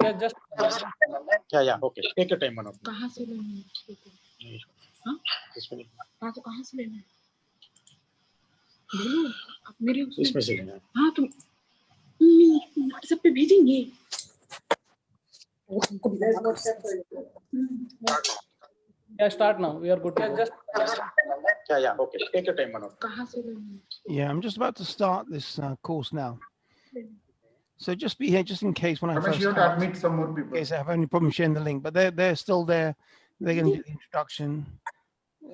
Yeah, just Yeah, okay. Take your time, Manu. कहाँ से लेना है? हाँ? हाँ तो कहाँ से लेना है? बोलो आप मेरे इसमें से लेना है। हाँ तो व्हाट्सएप पे भेजेंगे। yeah, start now. We are good to go. Just yeah, okay. Take your time, Manu. कहाँ से लेना है? Yeah, I'm just about to start this course now. So just be here just in case when I Ramesh, first you have to start, admit some more in people. case I have any problem sharing the link, but they're still there. They're going to do the introduction,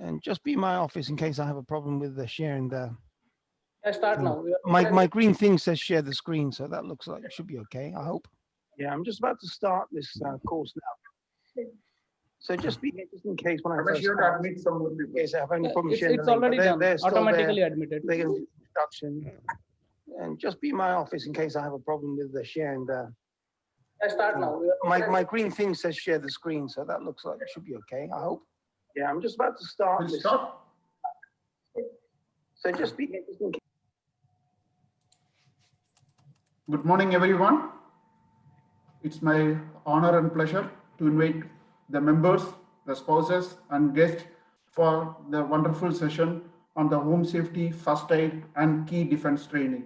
and just be in my office in case I have a problem with the sharing the. Yeah, start now. We are My green thing says share the screen, so that looks like it should be okay. I hope. Yeah, I'm just about to start this course now. So just be here just in case when I Ramesh, first you have to start, admit some more in people. case I have any problem sharing it's the link, but already done. they're still Automatically there. admitted. They're going to do the introduction, and just be in my office in case I have a problem with the sharing the. Yeah, start now. We are My green thing says share the screen, so that looks like it should be okay. I hope. Yeah, I'm just about to start We'll this. stop. So just be here just in case. Good morning, everyone. It's my honor and pleasure to invite the members, the spouses, and guests for the wonderful session on the home safety, first aid, and key defense training.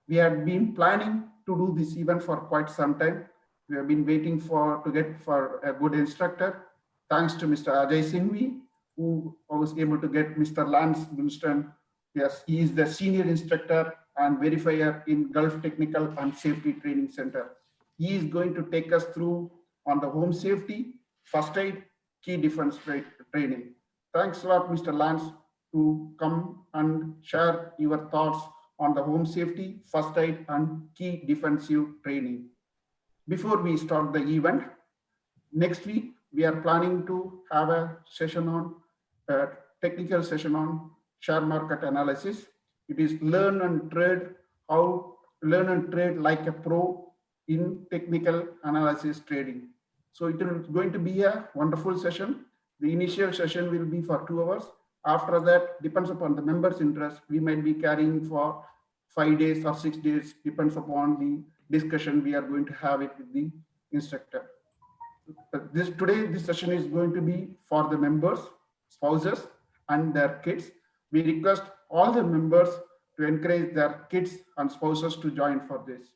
We had been planning to do this event for quite some time. We have been waiting to get for a good instructor. Thanks to Mr. Ajay Singhvi, who was able to get Mr. Lance Winston. Yes, he is the senior instructor and verifier in Gulf Technical and Safety Training Center. He is going to take us through on the home safety, first aid, key defense training. Thanks a lot, Mr. Lance, to come and share your thoughts on the home safety, first aid, and key defensive training. Before we start the event, next week, we are planning to have a session on technical session on share market analysis. It is learn and trade like a pro in technical analysis trading. So it is going to be a wonderful session. The initial session will be for 2 hours. After that, depends upon the members' interest. We might be carrying for 5 days or 6 days, depends upon the discussion we are going to have it with the instructor. Today, this session is going to be for the members, spouses, and their kids. We request all the members to encourage their kids and spouses to join for this.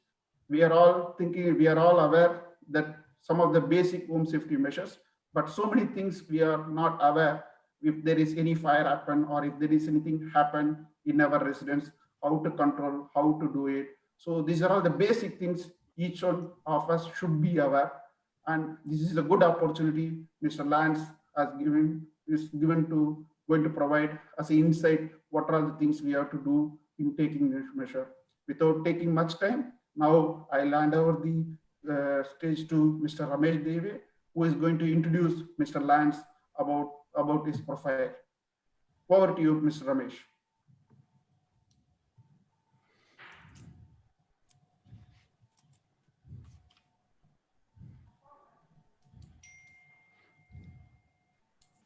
We are all aware that some of the basic home safety measures, but so many things we are not aware. If there is any fire happen or if there is anything happen in our residence, how to control, how to do it. So these are all the basic things each one of us should be aware. And this is a good opportunity Mr. Lance is going to provide as an insight what are the things we have to do in taking this measure. Without taking much time, now I'll hand over the stage to Mr. Ramesh Deve, who is going to introduce Mr. Lance about his profile. Over to you, Mr. Ramesh.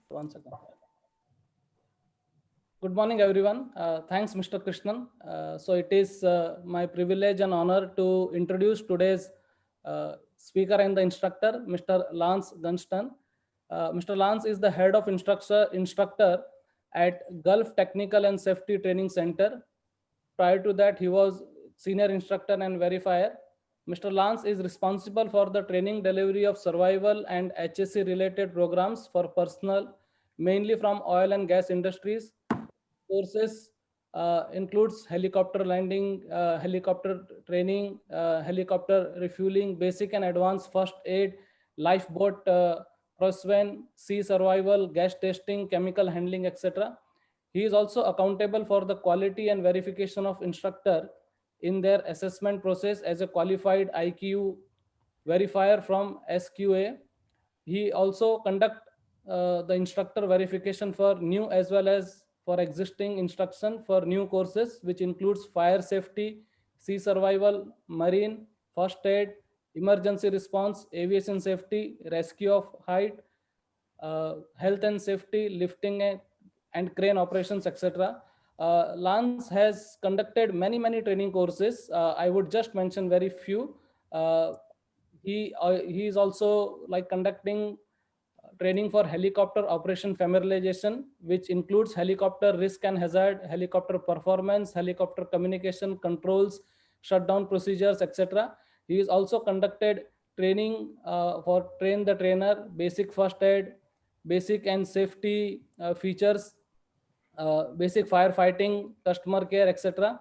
One second. Good morning, everyone. Thanks, Mr. Krishnan. So it is my privilege and honor to introduce today's speaker and the instructor, Mr. Lance Gunston. Mr. Lance is the head of instructor at Gulf Technical and Safety Training Center. Prior to that, he was senior instructor and verifier. Mr. Lance is responsible for the training delivery of survival and HSE related programs for personnel, mainly from oil and gas industries. Courses includes helicopter landing, helicopter training, helicopter refueling, basic and advanced first aid, lifeboat crosswind, sea survival, gas testing, chemical handling, etc. He is also accountable for the quality and verification of instructor in their assessment process as a qualified IQ verifier from SQA. He also conduct the instructor verification for new as well as for existing instruction for new courses, which includes fire safety, sea survival, marine, first aid, emergency response, aviation safety, rescue of height, health and safety, lifting and crane operations, etc. Lance has conducted many training courses. I would just mention very few. he is also like conducting training for helicopter operation familiarization, which includes helicopter risk and hazard, helicopter performance, helicopter communication controls, shutdown procedures, etc. He is also conducted training for train the trainer, basic first aid, basic and safety features, basic firefighting, customer care, etc.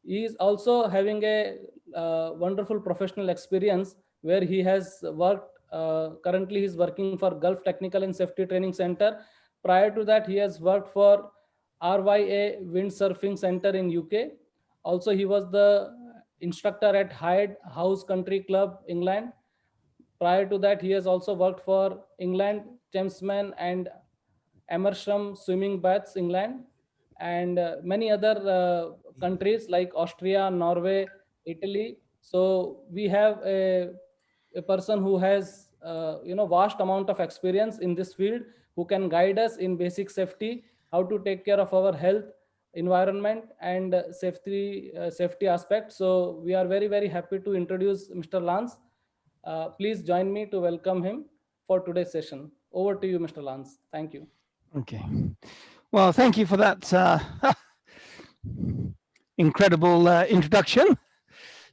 He is also having a wonderful professional experience where he has worked. Currently, he is working for Gulf Technical and Safety Training Center. Prior to that, he has worked for RYA Windsurfing Center in UK. Also, he was the instructor at Hyde House Country Club, England. Prior to that, he has also worked for England, Thamesman and Amersham Swimming Baths, England, and many other countries like Austria, Norway, Italy. So we have a person who has vast amount of experience in this field, who can guide us in basic safety, how to take care of our health, environment, and safety aspects. So we are very happy to introduce Mr. Lance. Please join me to welcome him for today's session. Over to you, Mr. Lance. Thank you. Okay. Well, thank you for that incredible introduction.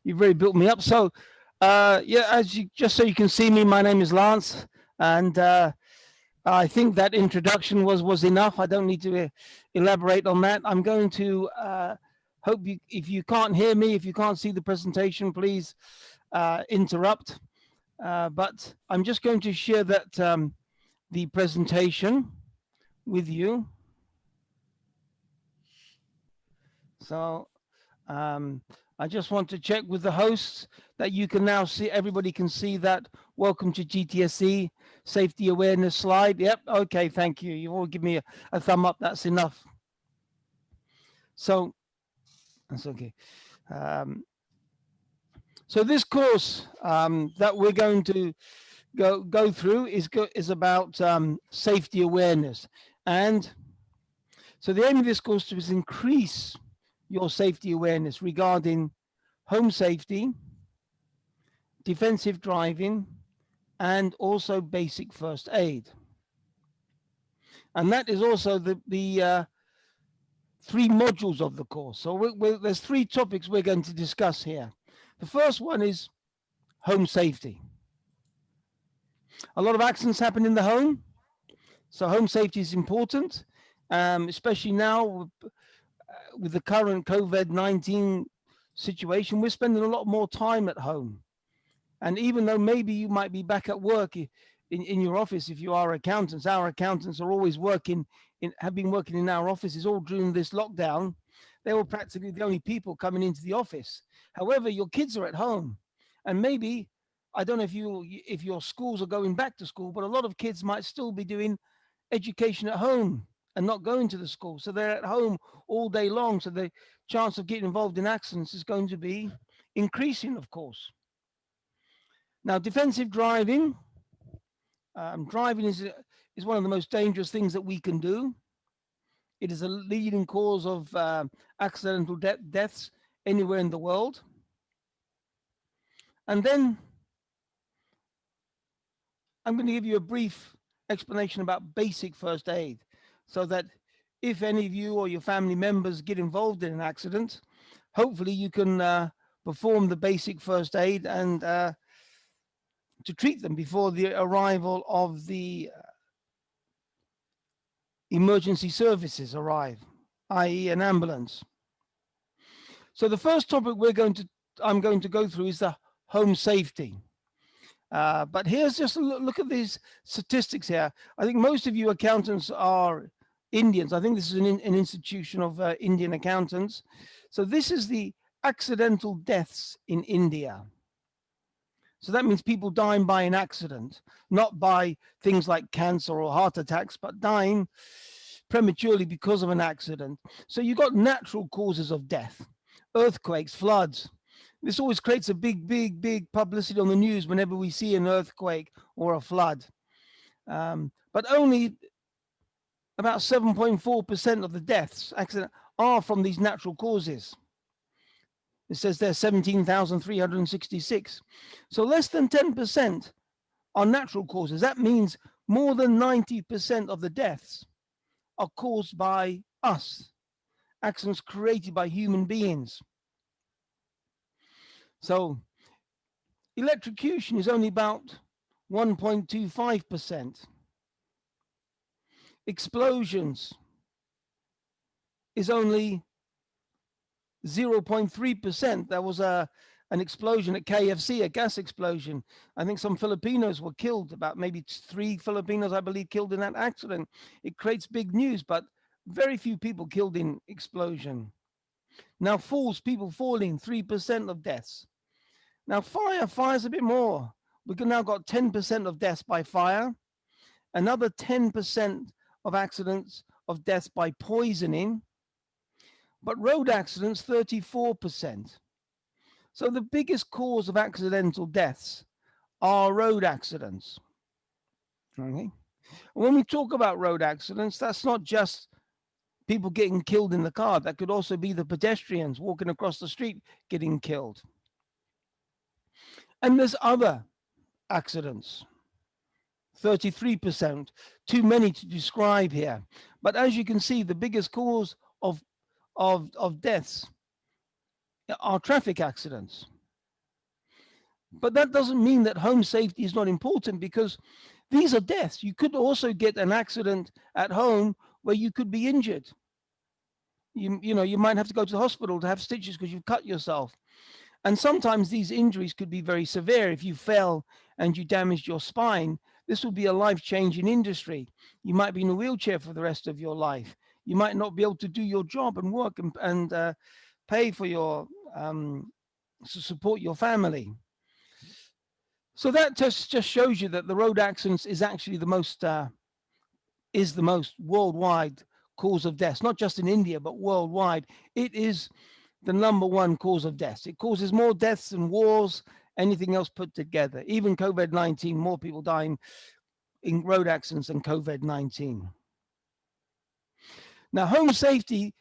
You've really built me up. So, yeah, just so you can see me, my name is Lance, and I think that introduction was enough. I don't need to elaborate on that. I'm going to hope you, if you can't hear me, if you can't see the presentation, please interrupt. But I'm just going to share that the presentation with you. So I just want to check with the hosts that you can now see, everybody can see that welcome to GTSC safety awareness slide. Yep, okay, thank you. You all give me a thumb up, that's enough. So that's okay. So this course that we're going to go through is about safety awareness. And so the aim of this course is to increase your safety awareness regarding home safety, defensive driving, and also basic first aid. And that is also the 3 modules of the course. So there's 3 topics we're going to discuss here. The first one is home safety. A lot of accidents happen in the home, so home safety is important, especially now with the current COVID-19 situation. We're spending a lot more time at home. And even though maybe you might be back at work in your office, if you are accountants, our accountants are always have been working in our offices all during this lockdown. They were practically the only people coming into the office. However, your kids are at home, and maybe, I don't know if your schools are going back to school, but a lot of kids might still be doing education at home and not going to the school. So they're at home all day long. So the chance of getting involved in accidents is going to be increasing, of course. Now, defensive driving. Driving is one of the most dangerous things that we can do. It is a leading cause of accidental deaths anywhere in the world. And then I'm going to give you a brief explanation about basic first aid, so that if any of you or your family members get involved in an accident, hopefully you can perform the basic first aid and to treat them before the arrival of the emergency services arrive, i.e. an ambulance. So the first topic I'm going to go through is the home safety. But here's just a look at these statistics here. I think most of you accountants are Indians. I think this is an institution of Indian accountants. So this is the accidental deaths in India. So that means people dying by an accident, not by things like cancer or heart attacks, but dying prematurely because of an accident. So you've got natural causes of death, earthquakes, floods. This always creates a big publicity on the news whenever we see an earthquake or a flood. But only about 7.4% of the deaths accident are from these natural causes. It says there's 17,366. So less than 10% are natural causes. That means more than 90% of the deaths are caused by us, accidents created by human beings. So electrocution is only about 1.25%. Explosions is only 0.3%. There was an explosion at KFC, a gas explosion. I think some Filipinos were killed, about maybe 3 Filipinos, I believe, killed in that accident. It creates big news, but very few people killed in explosion. Now falls, people falling, 3% of deaths. Now fire's a bit more. We've now got 10% of deaths by fire, another 10% of accidents of deaths by poisoning, but road accidents, 34%. So the biggest cause of accidental deaths are road accidents. Okay. When we talk about road accidents, that's not just people getting killed in the car. That could also be the pedestrians walking across the street getting killed. And there's other accidents, 33%, too many to describe here. But as you can see, the biggest cause of deaths are traffic accidents. But that doesn't mean that home safety is not important, because these are deaths. You could also get an accident at home where you could be injured. You know, you might have to go to the hospital to have stitches because you've cut yourself. And sometimes these injuries could be very severe. If you fell and you damaged your spine, this would be a life-changing industry. You might be in a wheelchair for the rest of your life. You might not be able to do your job and work and pay for your to support your family. So that just shows you that the road accidents is actually the most worldwide cause of deaths, not just in India, but worldwide. It is the #1 cause of deaths. It causes more deaths than wars, anything else put together. Even COVID-19, more people dying in road accidents than COVID-19. Now, home safety,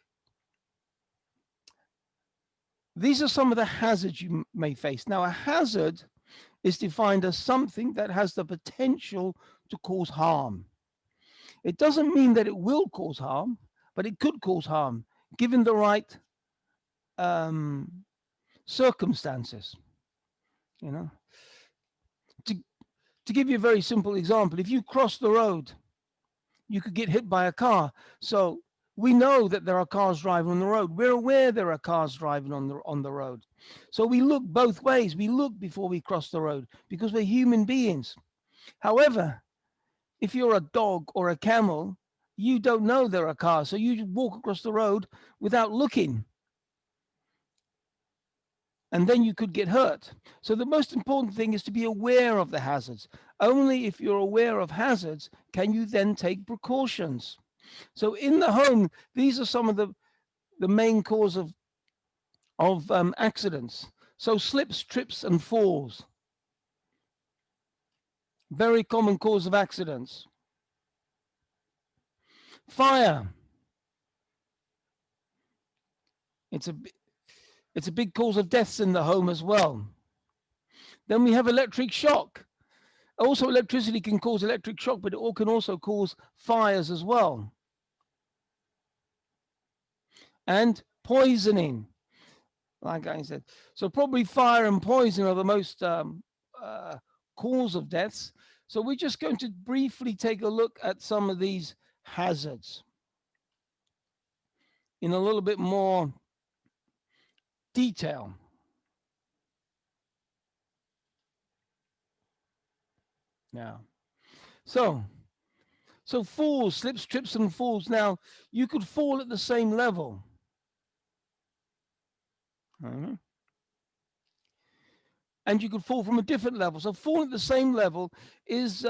these are some of the hazards you may face. Now, a hazard is defined as something that has the potential to cause harm. It doesn't mean that it will cause harm, but it could cause harm given the right circumstances. You know, to give you a very simple example, if you cross the road, you could get hit by a car. So we know that there are cars driving on the road. We're aware there are cars driving on the road. So we look both ways. We look before we cross the road because we're human beings. However, if you're a dog or a camel, you don't know there are cars. So you just walk across the road without looking. And then you could get hurt. So the most important thing is to be aware of the hazards. Only if you're aware of hazards can you then take precautions. So in the home, these are some of the main cause of accidents. So slips, trips, and falls. Very common cause of accidents. Fire. It's a big cause of deaths in the home as well. Then we have electric shock. Also, electricity can cause electric shock, but it can also cause fires as well. And poisoning, like I said. So probably fire and poison are the most cause of deaths. So we're just going to briefly take a look at some of these hazards in a little bit more detail. Now, so falls, slips, trips, and falls. Now, you could fall at the same level. And you could fall from a different level. So falling at the same level is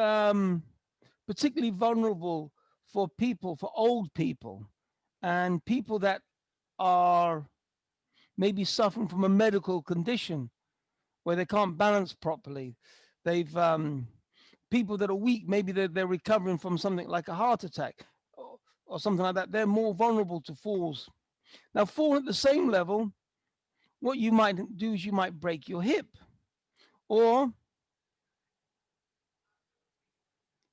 particularly vulnerable for people, for old people, and people that are maybe suffering from a medical condition where they can't balance properly. They've people that are weak, maybe they're recovering from something like a heart attack or something like that. They're more vulnerable to falls. Now, falling at the same level what you might do is you might break your hip, or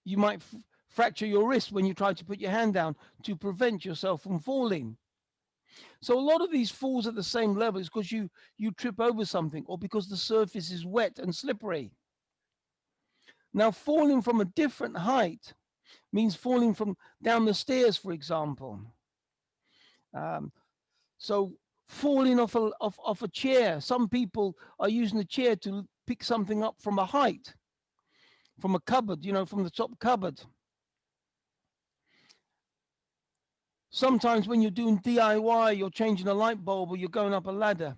you might fracture your wrist when you try to put your hand down to prevent yourself from falling. So a lot of these falls at the same level is because you trip over something, or because the surface is wet and slippery. Now, falling from a different height means falling from down the stairs, for example. So falling off a chair. Some people are using a chair to pick something up from a height, from a cupboard, from the top cupboard. Sometimes when you're doing DIY, you're changing a light bulb or you're going up a ladder.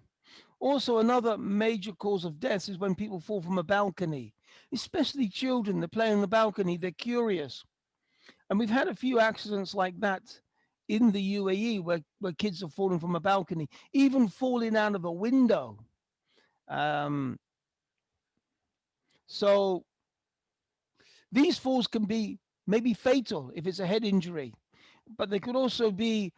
Also, another major cause of death is when people fall from a balcony, especially children. They're playing on the balcony, they're curious. And we've had a few accidents like that in the UAE where kids are falling from a balcony, even falling out of a window. So these falls can be maybe fatal if it's a head injury, but they could also be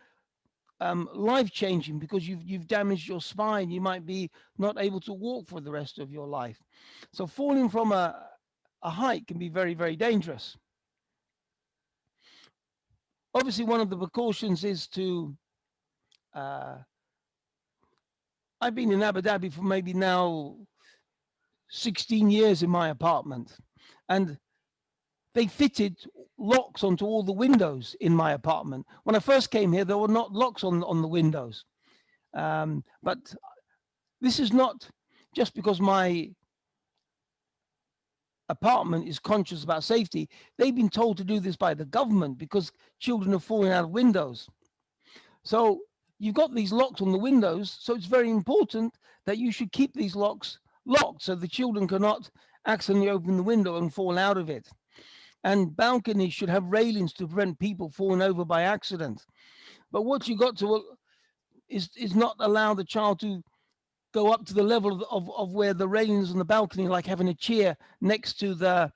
life-changing because you've damaged your spine. You might be not able to walk for the rest of your life. So falling from a height can be very, very dangerous. Obviously, one of the precautions is to I've been in Abu Dhabi for maybe now 16 years in my apartment, and they fitted locks onto all the windows in my apartment. When I first came here, there were not locks on the windows. But this is not just because my apartment is conscious about safety. They've been told to do this by the government because children are falling out of windows. So you've got these locks on the windows. So it's very important that you should keep these locks locked so the children cannot accidentally open the window and fall out of it. And balconies should have railings to prevent people falling over by accident. But what you got to is not allow the child to go up to the level of where the railings on the balcony, like having a chair next to the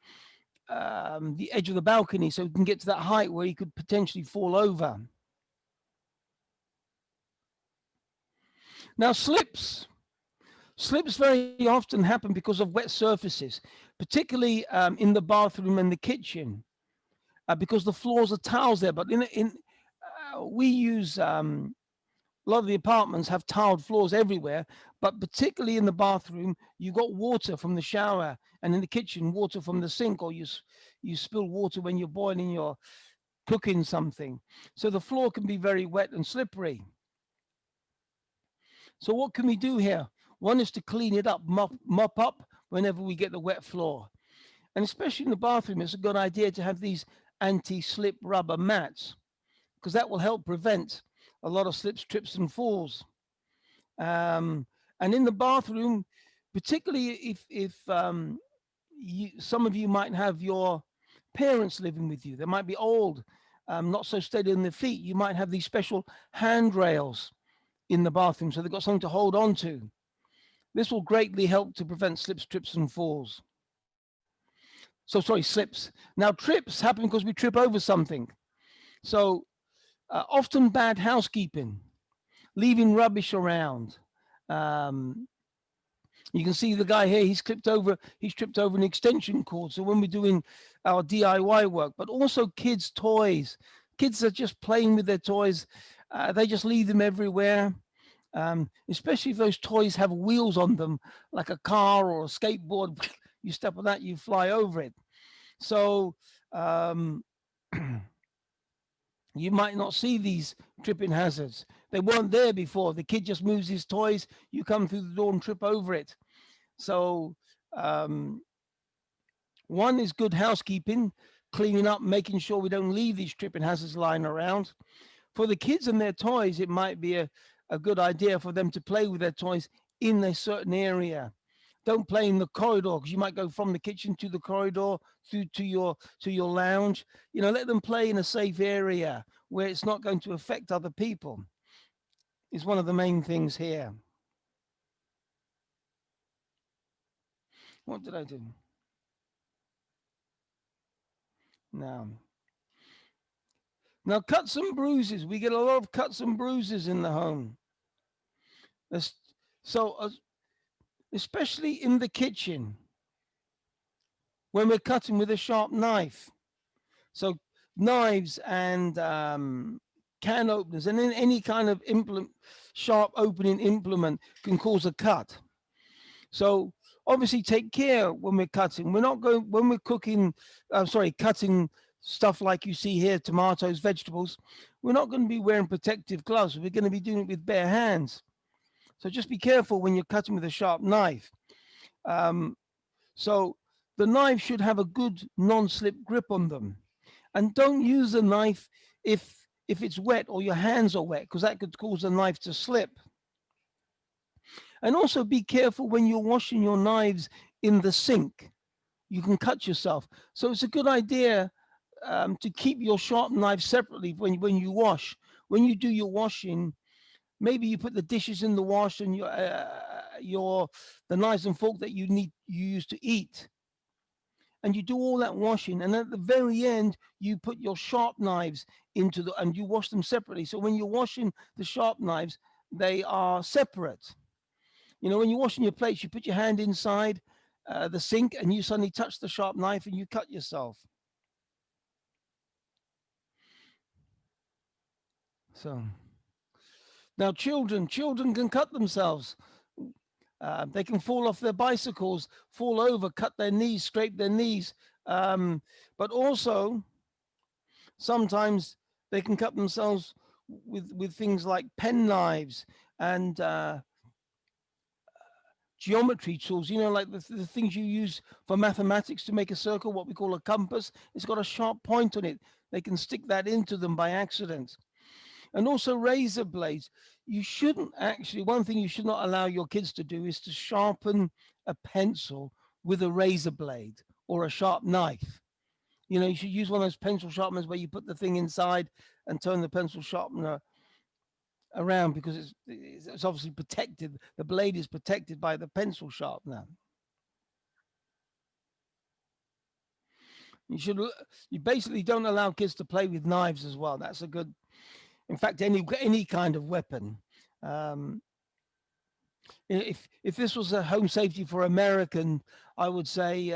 edge of the balcony, so he can get to that height where he could potentially fall over. Now, slips very often happen because of wet surfaces, particularly in the bathroom and the kitchen, because the floors are tiles there. But we use a lot of the apartments have tiled floors everywhere, but particularly in the bathroom, you got water from the shower, and in the kitchen, water from the sink, or you spill water when you're boiling, you're cooking something. So the floor can be very wet and slippery. So what can we do here? One is to clean it up, mop up whenever we get the wet floor. And especially in the bathroom, it's a good idea to have these anti-slip rubber mats, because that will help prevent a lot of slips, trips, and falls. And in the bathroom, particularly if some of you might have your parents living with you, they might be old, not so steady on their feet. You might have these special handrails in the bathroom, so they've got something to hold on to. This will greatly help to prevent slips, trips, and falls. So sorry, slips. Now trips happen because we trip over something. So often bad housekeeping, leaving rubbish around. You can see the guy here, he's tripped over an extension cord. So when we're doing our DIY work, but also kids' toys, kids are just playing with their toys. They just leave them everywhere, especially if those toys have wheels on them, like a car or a skateboard. You step on that, you fly over it. So you might not see these tripping hazards. They weren't there before. The kid just moves his toys. You come through the door and trip over it. So one is good housekeeping, cleaning up, making sure we don't leave these tripping hazards lying around. For the kids and their toys, it might be a good idea for them to play with their toys in a certain area. Don't play in the corridor, because you might go from the kitchen to the corridor through to your lounge. Let them play in a safe area where it's not going to affect other people. Is one of the main things here. What did I do? Now, cuts and bruises. We get a lot of cuts and bruises in the home. So especially in the kitchen, when we're cutting with a sharp knife. So knives and can openers and any kind of sharp opening implement can cause a cut. So obviously take care when we're cutting. We're not going, when we're cooking, cutting stuff like you see here, tomatoes, vegetables, we're not going to be wearing protective gloves. We're going to be doing it with bare hands. So just be careful when you're cutting with a sharp knife. So the knife should have a good non-slip grip on them. And don't use the knife if it's wet or your hands are wet, because that could cause the knife to slip. And also be careful when you're washing your knives in the sink. You can cut yourself. So it's a good idea to keep your sharp knife separately when you wash. When you do your washing, maybe you put the dishes in the wash and the knives and fork that you use to eat. And you do all that washing, and at the very end you put your sharp knives and you wash them separately. So when you're washing the sharp knives, they are separate. You know, when you're washing your plates, you put your hand inside the sink and you suddenly touch the sharp knife and you cut yourself. So now children can cut themselves. They can fall off their bicycles, fall over, cut their knees, scrape their knees. But also sometimes they can cut themselves with things like pen knives and geometry tools, you know, like the things you use for mathematics to make a circle, what we call a compass. It's got a sharp point on it. They can stick that into them by accident. And also razor blades. You shouldn't actually, one thing you should not allow your kids to do is to sharpen a pencil with a razor blade or a sharp knife. You know, you should use one of those pencil sharpeners where you put the thing inside and turn the pencil sharpener around, because it's obviously protected. The blade is protected by the pencil sharpener. You basically don't allow kids to play with knives as well. That's a good, in fact, any kind of weapon. If this was a home safety for American, I would say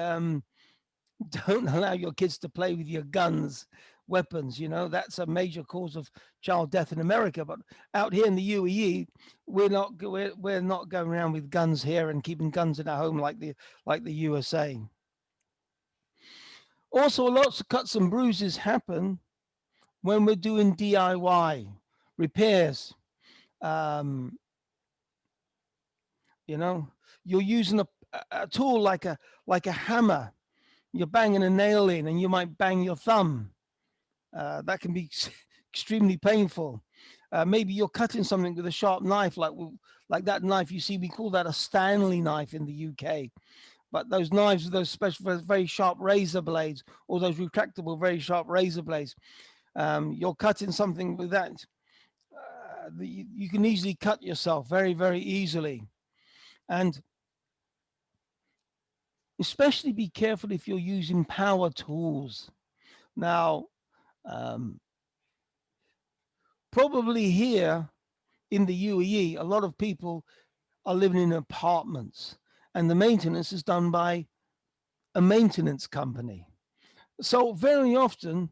don't allow your kids to play with your guns, weapons. You know, that's a major cause of child death in America. But out here in the UAE, we're not going around with guns here and keeping guns in our home like the USA. Also, lots of cuts and bruises happen when we're doing DIY repairs. You know, you're using a tool like a hammer. You're banging a nail in and you might bang your thumb. That can be extremely painful. Maybe you're cutting something with a sharp knife, like that knife you see. We call that a Stanley knife in the UK. But those knives with those special, very sharp razor blades, or those retractable, very sharp razor blades, you're cutting something with that. You can easily cut yourself very, very easily. And especially be careful if you're using power tools. Now, probably here in the UAE, a lot of people are living in apartments and the maintenance is done by a maintenance company. So very often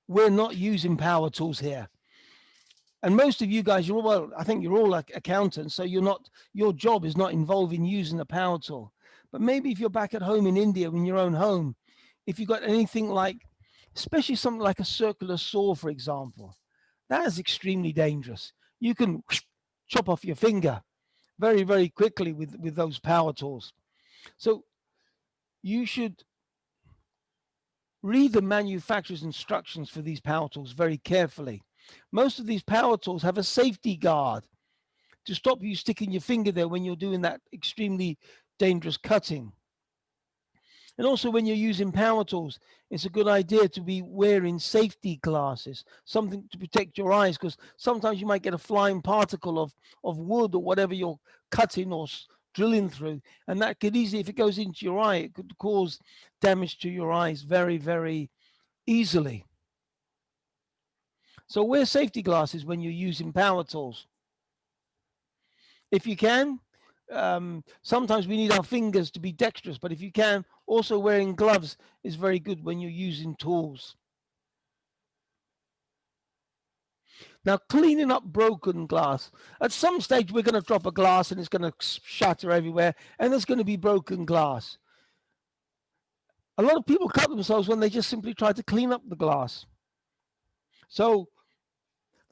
we're not using power tools here. And most of you guys, I think you're all like accountants, so your job is not involving using a power tool. But maybe if you're back at home in India, in your own home, if you've got anything like, especially something like a circular saw, for example, that is extremely dangerous. You can chop off your finger very, very quickly with those power tools. So you should read the manufacturer's instructions for these power tools very carefully. Most of these power tools have a safety guard to stop you sticking your finger there when you're doing that extremely dangerous cutting. And also when you're using power tools, it's a good idea to be wearing safety glasses, something to protect your eyes, because sometimes you might get a flying particle of wood or whatever you're cutting or drilling through. And that could easily, if it goes into your eye, it could cause damage to your eyes very, very easily. So wear safety glasses when you're using power tools. If you can, sometimes we need our fingers to be dexterous, but if you can, also wearing gloves is very good when you're using tools. Now, cleaning up broken glass. At some stage, we're going to drop a glass and it's going to shatter everywhere, and there's going to be broken glass. A lot of people cut themselves when they just simply try to clean up the glass. So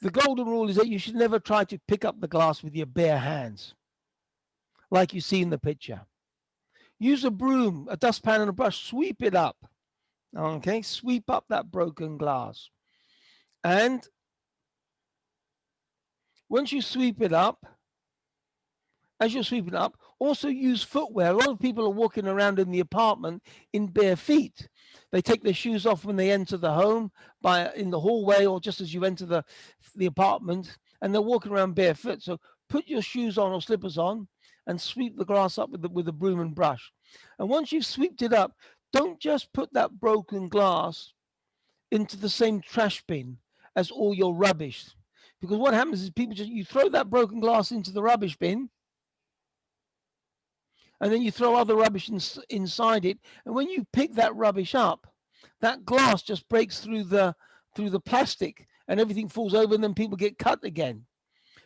the golden rule is that you should never try to pick up the glass with your bare hands, like you see in the picture. Use a broom, a dustpan, and a brush. Sweep it up. Okay, sweep up that broken glass. And once you sweep it up, as you're sweeping up, also use footwear. A lot of people are walking around in the apartment in bare feet. They take their shoes off when they enter the home, in the hallway, or just as you enter the apartment, and they're walking around barefoot. So put your shoes on or slippers on and sweep the grass up with a broom and brush. And once you've swept it up, don't just put that broken glass into the same trash bin as all your rubbish. Because what happens is you throw that broken glass into the rubbish bin, and then you throw other rubbish inside it. And when you pick that rubbish up, that glass just breaks through the plastic and everything falls over, and then people get cut again.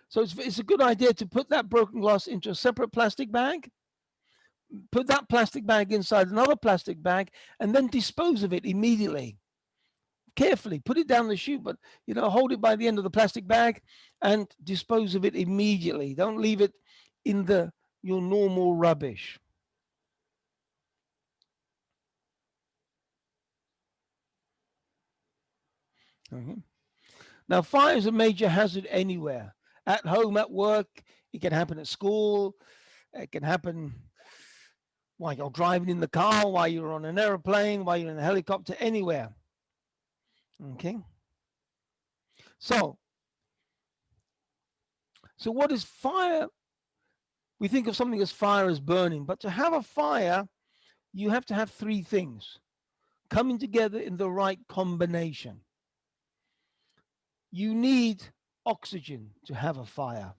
So it's a good idea to put that broken glass into a separate plastic bag, put that plastic bag inside another plastic bag, and then dispose of it immediately. Carefully put it down the chute, but hold it by the end of the plastic bag and dispose of it immediately. Don't leave it in your normal rubbish. Okay. Now, fire is a major hazard anywhere. At home, at work, it can happen at school, it can happen while you're driving in the car, while you're on an airplane, while you're in a helicopter, anywhere. Okay. So what is fire? We think of something as fire as burning, but to have a fire, you have to have three things coming together in the right combination. You need oxygen to have a fire,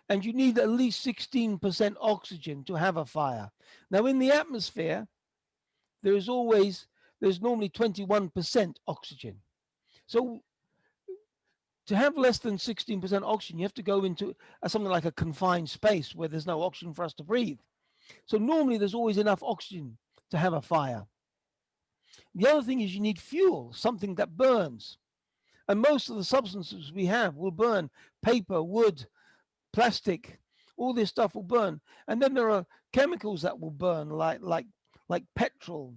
and you need at least 16% oxygen to have a fire. Now, in the atmosphere, there's normally 21% oxygen. So to have less than 16% oxygen, you have to go into something like a confined space where there's no oxygen for us to breathe. So normally there's always enough oxygen to have a fire. The other thing is you need fuel, something that burns. And most of the substances we have will burn. Paper, wood, plastic, all this stuff will burn. And then there are chemicals that will burn, like petrol,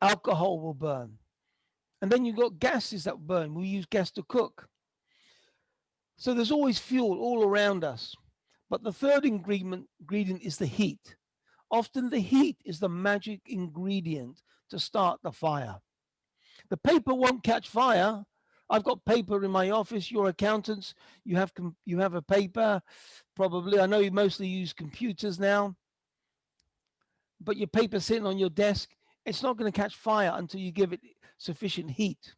alcohol will burn. And then you've got gases that burn. We use gas to cook. So there's always fuel all around us. But the third ingredient is the heat. Often the heat is the magic ingredient to start the fire. The paper won't catch fire. I've got paper in my office. You're accountants. You have a paper, probably. I know you mostly use computers now. But your paper sitting on your desk, it's not going to catch fire until you give it sufficient heat.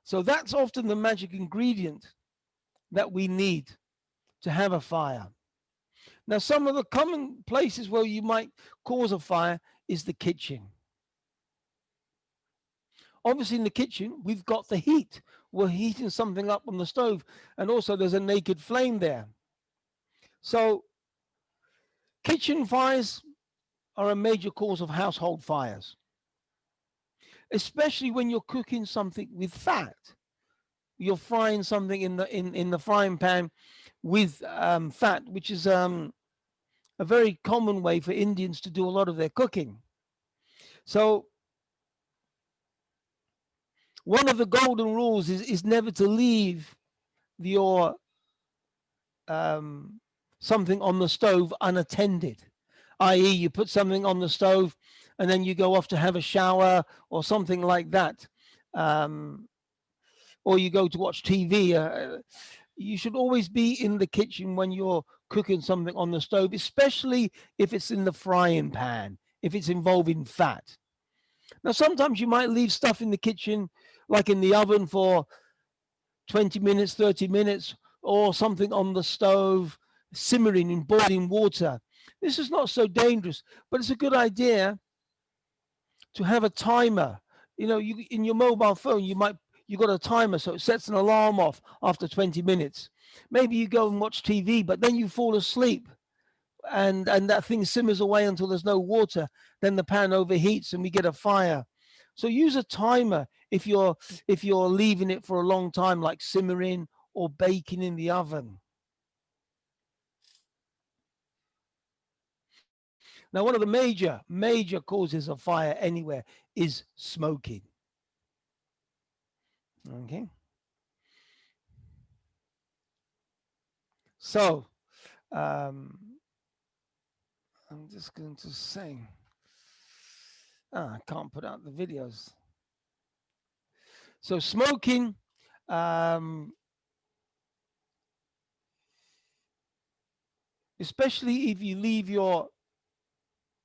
So that's often the magic ingredient that we need to have a fire. Now, some of the common places where you might cause a fire is the kitchen. Obviously, in the kitchen, we've got the heat. We're heating something up on the stove, and also there's a naked flame there. So kitchen fires are a major cause of household fires, especially when you're cooking something with fat. You're frying something in the frying pan with fat, which is a very common way for Indians to do a lot of their cooking. So one of the golden rules is never to leave your something on the stove unattended, i.e. you put something on the stove and then you go off to have a shower or something like that, or you go to watch TV. You should always be in the kitchen when you're cooking something on the stove, especially if it's in the frying pan, if it's involving fat. Now, sometimes you might leave stuff in the kitchen, like in the oven for 20 minutes, 30 minutes, or something on the stove, simmering in boiling water. This is not so dangerous, but it's a good idea to have a timer. You know, you in your mobile phone, you got a timer, so it sets an alarm off after 20 minutes. Maybe you go and watch TV, but then you fall asleep, and that thing simmers away until there's no water. Then the pan overheats and we get a fire. So use a timer if you're leaving it for a long time, like simmering or baking in the oven. Now, one of the major causes of fire anywhere is smoking. Okay. So, I'm just going to say, I can't put out the videos. So smoking, especially if you leave your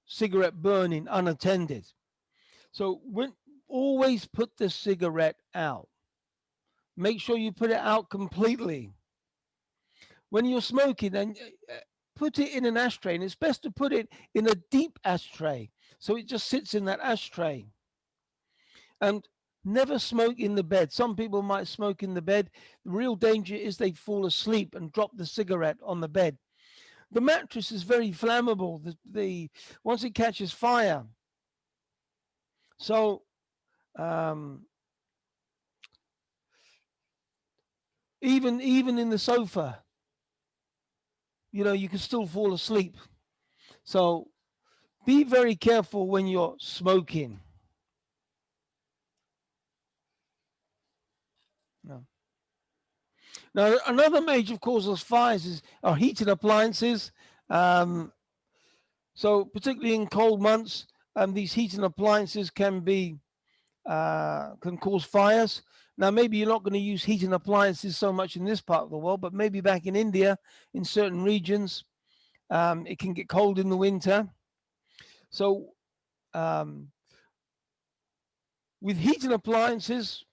cigarette burning unattended. So always put the cigarette out. Make sure you put it out completely. When you're smoking, then put it in an ashtray, and it's best to put it in a deep ashtray, so it just sits in that ashtray. And never smoke in the bed. Some people might smoke in the bed. The real danger is they fall asleep and drop the cigarette on the bed. The mattress is very flammable. Once it catches fire. So even in the sofa, you know, you can still fall asleep. So be very careful when you're smoking. No. Now, another major cause of fires are heating appliances. So particularly in cold months, these heating appliances can cause fires. Now, maybe you're not going to use heating appliances so much in this part of the world, but maybe back in India, in certain regions, it can get cold in the winter. So with heating appliances,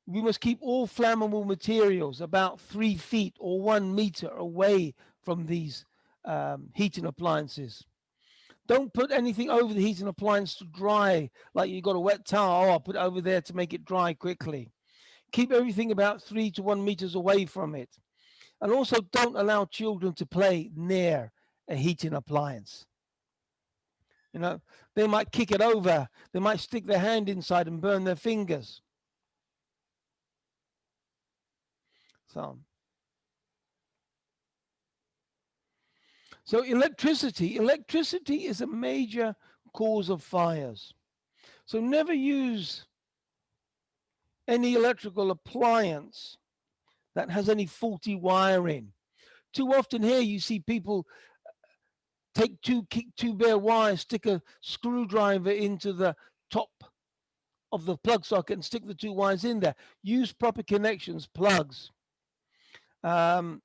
we must keep all flammable materials about 3 feet or 1 meter away from these heating appliances. Don't put anything over the heating appliance to dry, like you got a wet towel. Oh, I'll put it over there to make it dry quickly. Keep everything about 3 to 1 meters away from it. And also don't allow children to play near a heating appliance. You know, they might kick it over. They might stick their hand inside and burn their fingers. So electricity is a major cause of fires. So never use any electrical appliance that has any faulty wiring. Too often here you see people take two bare wires, stick a screwdriver into the top of the plug socket and stick the 2 wires in there. Use proper connections, plugs. And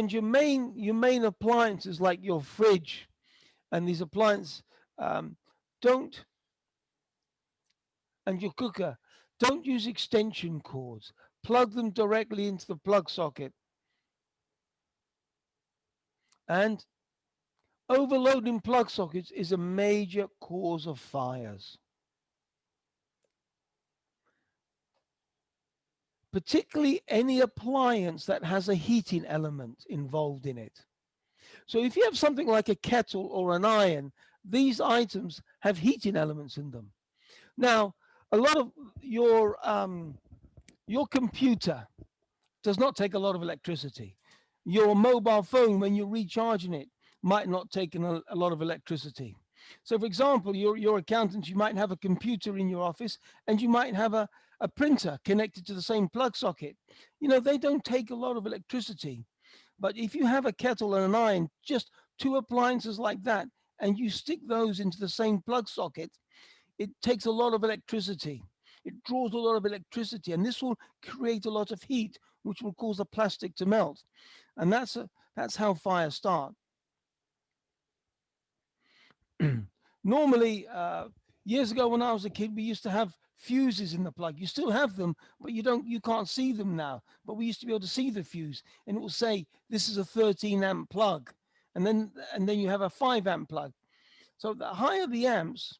your main appliances like your fridge and these appliances and your cooker, don't use extension cords. Plug them directly into the plug socket. And overloading plug sockets is a major cause of fires. Particularly any appliance that has a heating element involved in it. So if you have something like a kettle or an iron, these items have heating elements in them. Now, a lot of your computer does not take a lot of electricity. Your mobile phone, when you're recharging it, might not take a lot of electricity. So for example, your accountant, you might have a computer in your office and you might have a printer connected to the same plug socket. You know, they don't take a lot of electricity. But if you have a kettle and an iron, just 2 appliances like that, and you stick those into the same plug socket, it takes a lot of electricity. It draws a lot of electricity, and this will create a lot of heat, which will cause the plastic to melt. And that's how fires start. Normally, Years ago when I was a kid, we used to have fuses in the plug. You still have them, but you can't see them now. But we used to be able to see the fuse, and it will say this is a 13 amp plug, and then you have a 5 amp plug. So the higher the amps,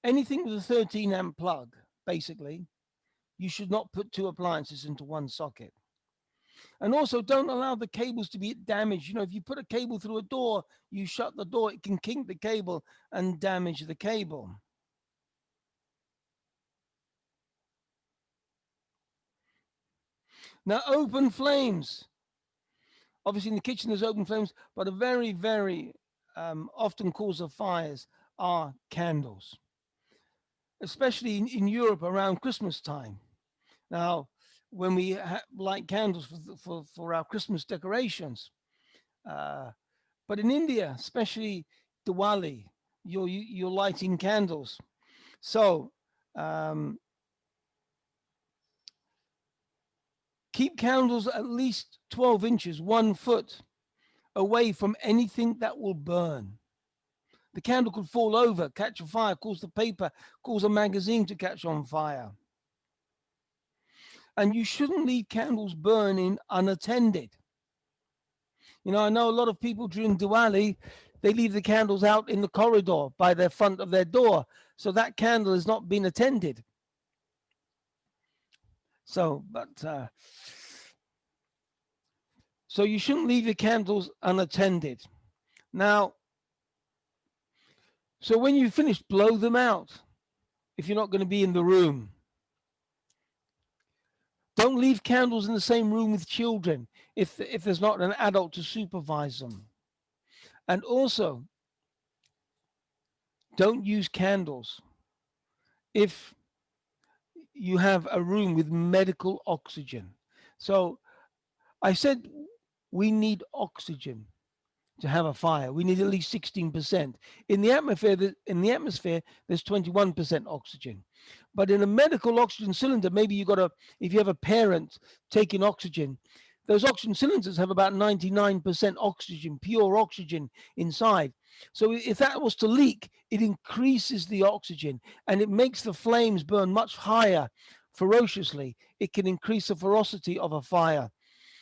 anything with a 13 amp plug, basically, you should not put two appliances into one socket. And also don't allow the cables to be damaged. You know, if you put a cable through a door, you shut the door, it can kink the cable and damage the cable. Now, open flames. Obviously, in the kitchen, there's open flames, but a very, very often cause of fires are candles, especially in Europe around Christmas time. Now, when we light candles for our Christmas decorations, but in India, especially Diwali, you're lighting candles. So keep candles at least 12 inches, 1 foot away from anything that will burn. The candle could fall over, catch a fire, cause the paper, cause a magazine to catch on fire. And you shouldn't leave candles burning unattended. You know, I know a lot of people during Diwali, they leave the candles out in the corridor by the front of their door. So that candle has not been attended. So you shouldn't leave your candles unattended. Now, so when you finish, blow them out if you're not going to be in the room. Don't leave candles in the same room with children if there's not an adult to supervise them. And also, don't use candles if you have a room with medical oxygen. So I said we need oxygen to have a fire. We need at least 16%. In the atmosphere, there's 21% oxygen. But in a medical oxygen cylinder, maybe if you have a parent taking oxygen, those oxygen cylinders have about 99% oxygen, pure oxygen inside. So if that was to leak, it increases the oxygen and it makes the flames burn much higher ferociously. It can increase the ferocity of a fire.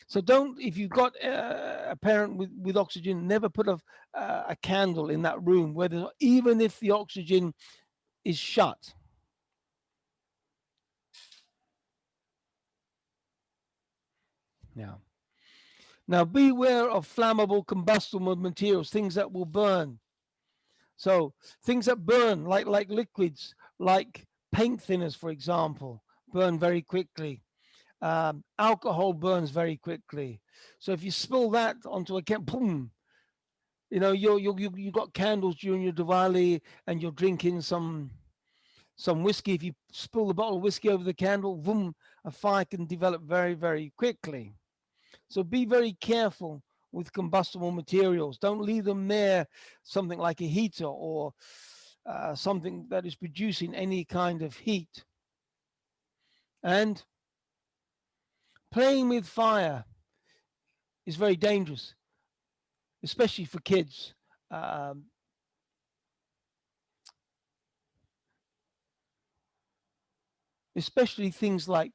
So if you've got a parent with oxygen, never put a candle in that room, even if the oxygen is shut. Yeah. Now, beware of flammable combustible materials, things that will burn. So things that burn, like liquids, like paint thinners, for example, burn very quickly. Alcohol burns very quickly. So if you spill that onto a can, boom, you know, you got candles during your Diwali and you're drinking some whiskey. If you spill the bottle of whiskey over the candle, boom, a fire can develop very, very quickly. So be very careful with combustible materials. Don't leave them near something like a heater or something that is producing any kind of heat. And playing with fire is very dangerous, especially for kids. Especially things like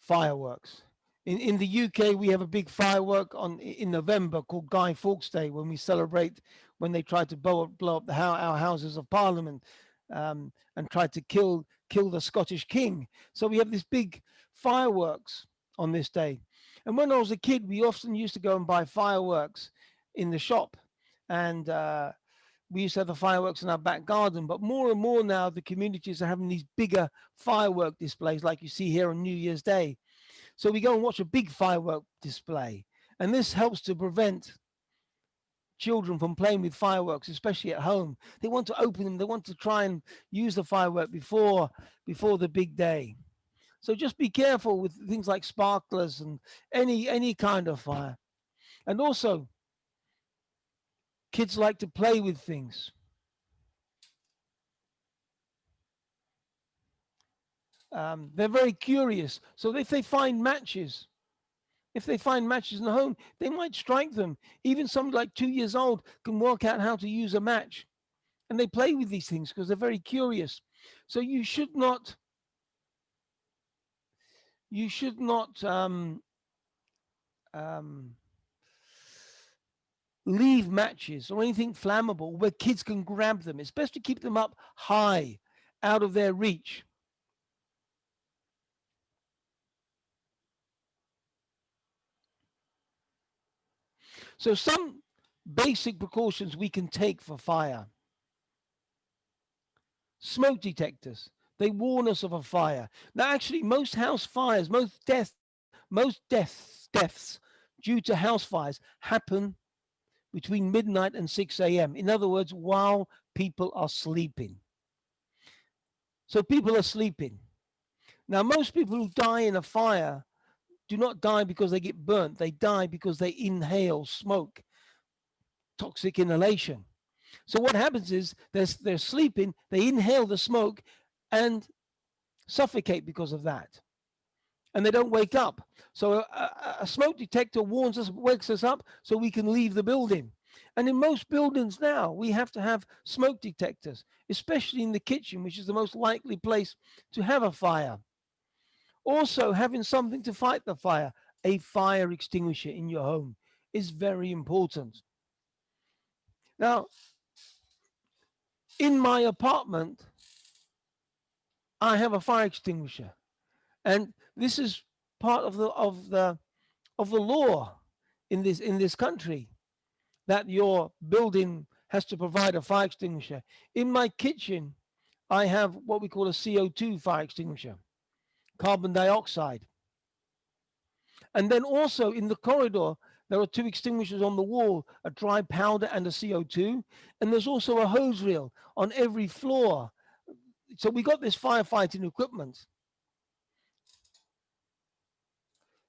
fireworks. In the UK, we have a big firework in November called Guy Fawkes Day, when we celebrate when they tried to blow up our Houses of Parliament and tried to kill the Scottish King. So we have this big fireworks on this day. And when I was a kid, we often used to go and buy fireworks in the shop. And we used to have the fireworks in our back garden. But more and more now, the communities are having these bigger firework displays like you see here on New Year's Day. So we go and watch a big firework display. And this helps to prevent children from playing with fireworks, especially at home. They want to open them. They want to try and use the firework before the big day. So just be careful with things like sparklers and any kind of fire. And also, kids like to play with things. They're very curious. So if they find matches in the home, they might strike them. Even somebody like 2 years old can work out how to use a match. and they play with these things because they're very curious. So you should not leave matches or anything flammable where kids can grab them. It's best to keep them up high, out of their reach. So some basic precautions we can take for fire. Smoke detectors, they warn us of a fire. Now, actually, most house fires, most deaths due to house fires happen between midnight and 6 a.m. In other words, while people are sleeping. So people are sleeping. Now, most people who die in a fire do not die because they get burnt. They die because they inhale smoke, toxic inhalation. So what happens is they're sleeping, they inhale the smoke and suffocate because of that. And they don't wake up. So a smoke detector warns us, wakes us up so we can leave the building. And in most buildings now, we have to have smoke detectors, especially in the kitchen, which is the most likely place to have a fire. Also, having something to fight the fire, a fire extinguisher in your home is very important. Now, in my apartment, I have a fire extinguisher, and this is part of the law in this country, that your building has to provide a fire extinguisher. In my kitchen, I have what we call a CO2 fire extinguisher, carbon dioxide. And then also in the corridor, there are two extinguishers on the wall, a dry powder and a CO2. And there's also a hose reel on every floor. So we got this firefighting equipment.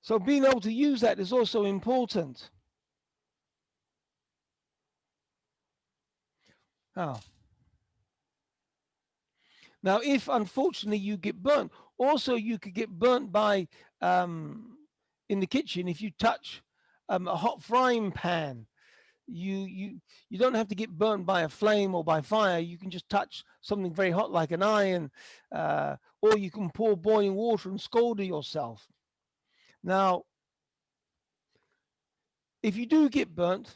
So being able to use that is also important. Oh. Now, if unfortunately you get burnt, also you could get burnt by, in the kitchen, if you touch a hot frying pan, you don't have to get burnt by a flame or by fire. You can just touch something very hot like an iron, or you can pour boiling water and scald yourself. Now, if you do get burnt,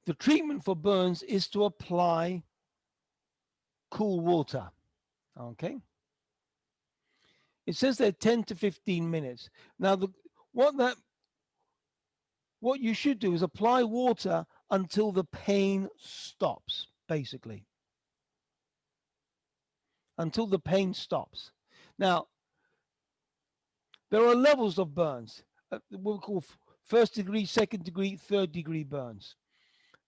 the treatment for burns is to apply cool water. Okay. It says there 10 to 15 minutes. Now, what you should do is apply water until the pain stops, basically. Until the pain stops. Now, there are levels of burns. What we call first degree, second degree, third degree burns.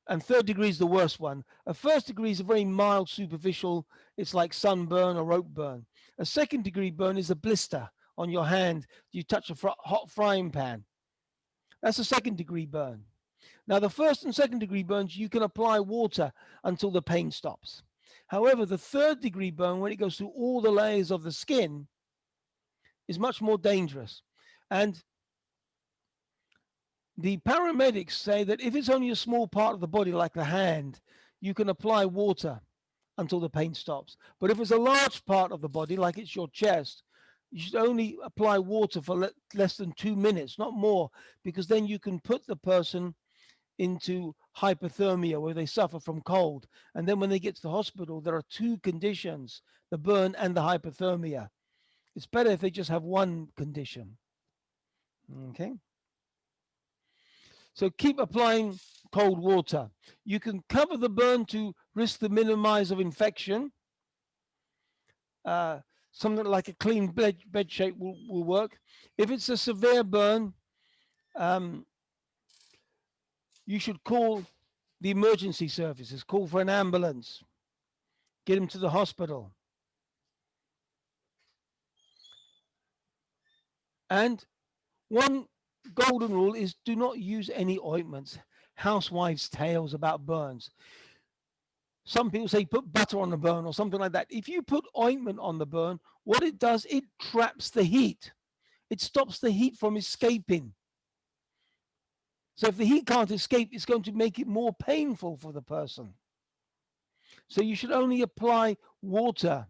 And third degree is the worst one. A first degree is a very mild, superficial. It's like sunburn or rope burn. A second degree burn is a blister on your hand. You touch a hot frying pan. That's a second degree burn. Now, the first and second degree burns, you can apply water until the pain stops. However, the third degree burn, when it goes through all the layers of the skin, is much more dangerous. And the paramedics say that if it's only a small part of the body, like the hand, you can apply water until the pain stops. But if it's a large part of the body, like it's your chest, you should only apply water for less than 2 minutes, not more, because then you can put the person into hypothermia, where they suffer from cold. And then when they get to the hospital, there are two conditions, the burn and the hypothermia. It's better if they just have one condition. Okay. So keep applying cold water. You can cover the burn to risk the minimize of infection. Something like a clean bed sheet will work. If it's a severe burn, you should call the emergency services, call for an ambulance, get him to the hospital. And one golden rule is do not use any ointments. Housewives' tales about burns. Some people say put butter on the burn or something like that. If you put ointment on the burn, what it does, it traps the heat. It stops the heat from escaping. So if the heat can't escape, it's going to make it more painful for the person. So you should only apply water.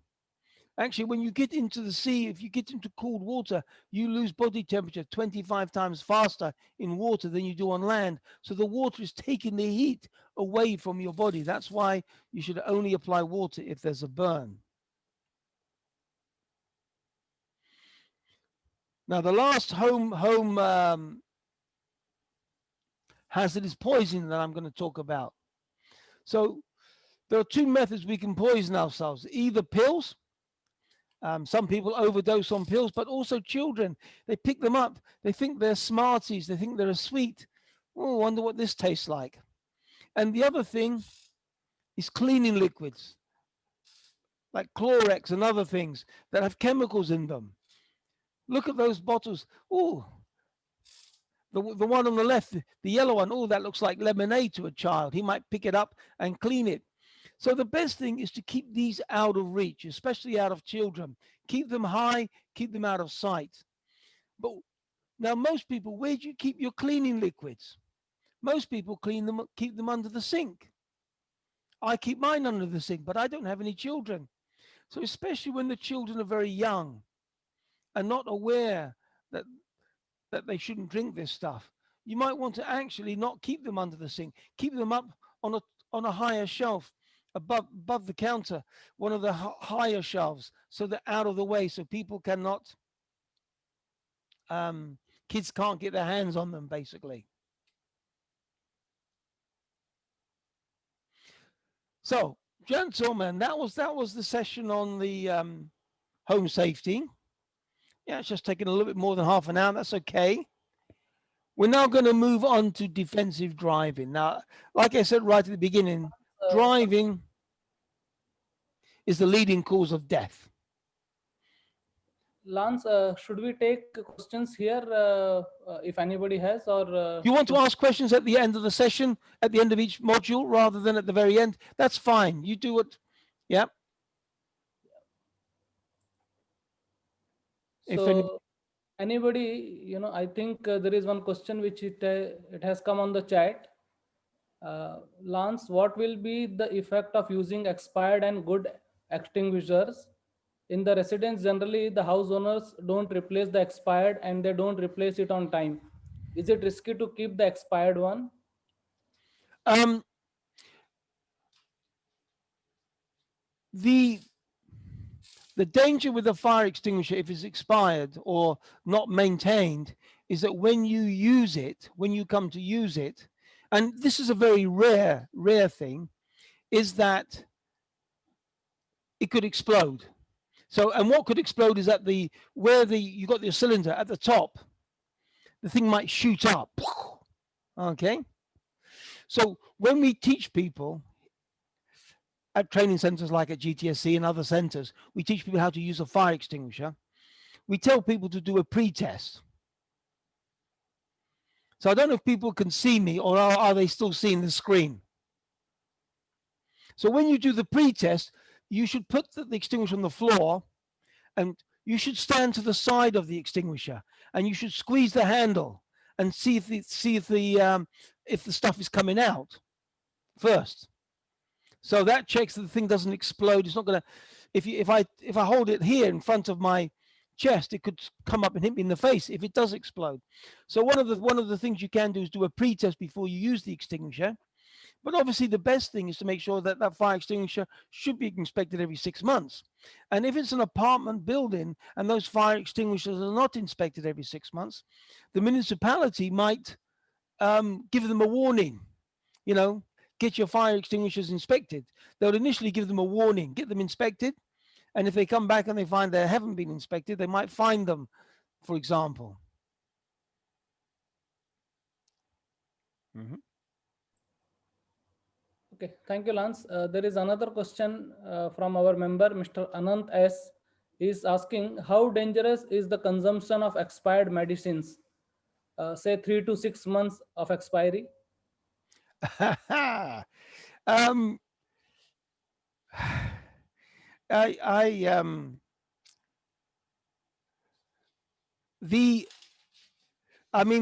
Actually, when you get into the sea, if you get into cold water, you lose body temperature 25 times faster in water than you do on land. So the water is taking the heat away from your body. That's why you should only apply water if there's a burn. Now, the last home hazardous poison that I'm going to talk about. So there are two methods we can poison ourselves: either pills. Some people overdose on pills, but also children. They pick them up. They think they're Smarties. They think they're a sweet. Oh, I wonder what this tastes like. And the other thing is cleaning liquids like Clorox and other things that have chemicals in them. Look at those bottles. Oh, the one on the left, the yellow one. Oh, that looks like lemonade to a child. He might pick it up and clean it. So the best thing is to keep these out of reach, especially out of children. Keep them high, keep them out of sight. But now most people, where do you keep your cleaning liquids? Most people keep them under the sink. I keep mine under the sink, but I don't have any children. So especially when the children are very young and not aware that they shouldn't drink this stuff, you might want to actually not keep them under the sink. Keep them up on a higher shelf above the counter, one of the higher shelves, so they're out of the way, so people cannot, kids can't get their hands on them, basically. So, gentlemen, that was the session on the home safety. Yeah, it's just taking a little bit more than half an hour. That's okay. We're now going to move on to defensive driving. Now, like I said right at the beginning, driving is the leading cause of death. Lance, should we take questions here if anybody has, or You want to ask questions at the end of the session, at the end of each module, rather than at the very end? That's fine. You do it. Yeah. So anybody, I think there is one question which it has come on the chat. Lance, what will be the effect of using expired and good extinguishers? In the residence, generally, the house owners don't replace the expired and they don't replace it on time. Is it risky to keep the expired one? The danger with a fire extinguisher, if it's expired or not maintained, is that when you use it, when you come to use it, and this is a very rare thing, is that it could explode. So, and what could explode is at where you got the cylinder at the top, the thing might shoot up. Okay. So when we teach people at training centers like at GTSC and other centers, we teach people how to use a fire extinguisher. We tell people to do a pre-test. So I don't know if people can see me, or are they still seeing the screen? So when you do the pre-test, you should put the extinguisher on the floor, and you should stand to the side of the extinguisher, and you should squeeze the handle and see if the stuff is coming out first. So that checks that the thing doesn't explode. It's not going to. If I hold it here in front of my chest, it could come up and hit me in the face if it does explode. So one of the things you can do is do a pre-test before you use the extinguisher. But obviously the best thing is to make sure that that fire extinguisher should be inspected every 6 months. And if it's an apartment building and those fire extinguishers are not inspected every 6 months, the municipality might give them a warning, get your fire extinguishers inspected. They'll initially give them a warning, get them inspected. And if they come back and they find they haven't been inspected, they might fine them, for example. Okay, thank you, Lance. There is another question from our member, Mr. Anant S. He is asking, how dangerous is the consumption of expired medicines, say 3 to 6 months of expiry?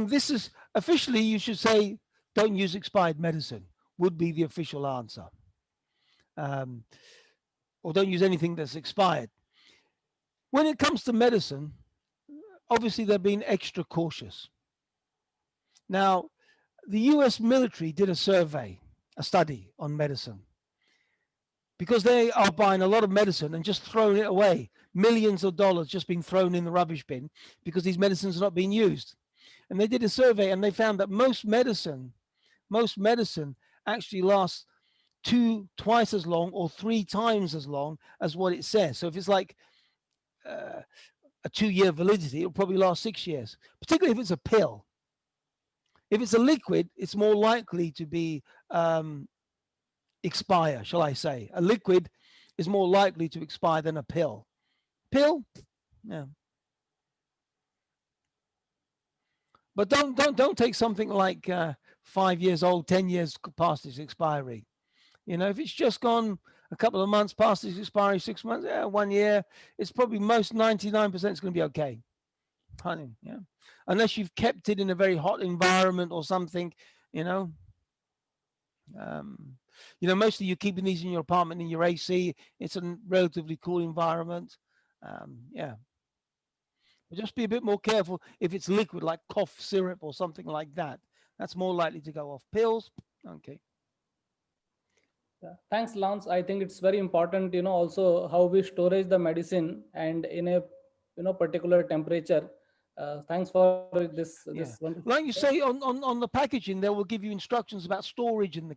This is, officially, you should say, don't use expired medicine, would be the official answer. Or don't use anything that's expired. When it comes to medicine, obviously they're being extra cautious. Now, the US military did a survey, a study on medicine, because they are buying a lot of medicine and just throwing it away. Millions of dollars just being thrown in the rubbish bin because these medicines are not being used. And they did a survey and they found that most medicine actually lasts twice as long or 3 times as long as what it says. So if it's like a 2-year validity, it'll probably last 6 years, particularly if it's a pill. If it's a liquid, it's more likely to be expire, shall I say. A liquid is more likely to expire than a pill. Pill, yeah. But don't take something like 5 years old, 10 years past its expiry. You know, if it's just gone a couple of months past its expiry, 6 months, 1 year, it's probably most 99% is going to be okay. Honey, yeah. Unless you've kept it in a very hot environment or something, you know. Mostly you're keeping these in your apartment in your AC. It's a relatively cool environment. Yeah. But just be a bit more careful if it's liquid like cough syrup or something like that. That's more likely to go off. Pills, okay. Yeah. Thanks, Lance. I think it's very important, also how we storage the medicine and in a, particular temperature. Thanks for this. Yeah. This wonderful. Like you say on the packaging, they will give you instructions about storage in the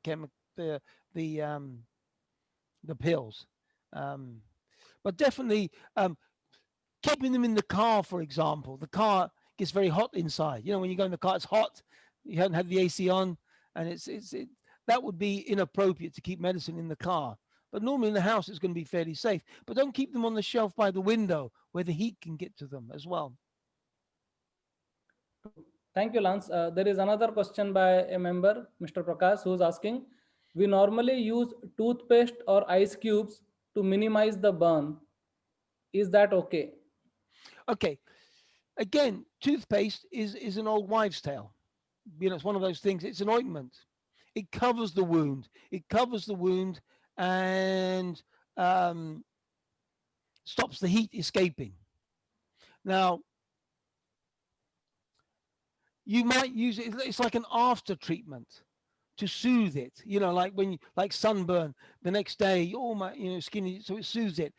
pills. But definitely keeping them in the car, for example. The car gets very hot inside. When you go in the car, it's hot. You haven't had the AC on, and that would be inappropriate to keep medicine in the car. But normally in the house, it's going to be fairly safe. But don't keep them on the shelf by the window where the heat can get to them as well. Thank you, Lance. There is another question by a member, Mr. Prakash, who's asking, we normally use toothpaste or ice cubes to minimize the burn. Is that okay? Okay. Again, toothpaste is an old wives' tale. It's one of those things. It's an ointment. It covers the wound. And stops the heat escaping. Now, you might use it. It's like an after treatment to soothe it. Like sunburn the next day, my skin, so it soothes it.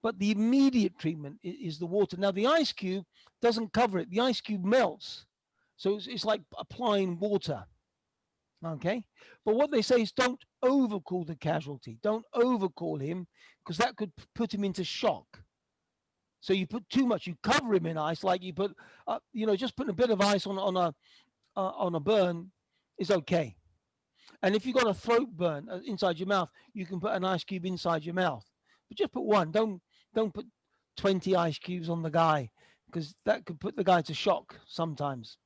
But the immediate treatment is the water. Now, the ice cube doesn't cover it. The ice cube melts. So it's like applying water. Okay. But what they say is don't overcool the casualty. Don't overcool him because that could put him into shock. So you put too much, you cover him in ice, like you put, just putting a bit of ice on a burn is okay. And if you've got a throat burn inside your mouth, you can put an ice cube inside your mouth. But just put one. Don't put 20 ice cubes on the guy because that could put the guy to shock sometimes.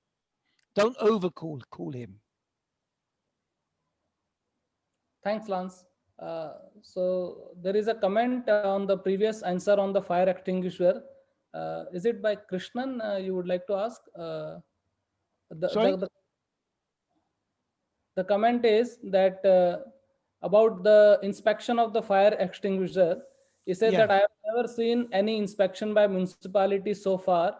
Don't cool him. Thanks, Lance. So there is a comment on the previous answer on the fire extinguisher. Is it by Krishnan? You would like to ask? The comment is that about the inspection of the fire extinguisher. He said that I have never seen any inspection by municipality so far.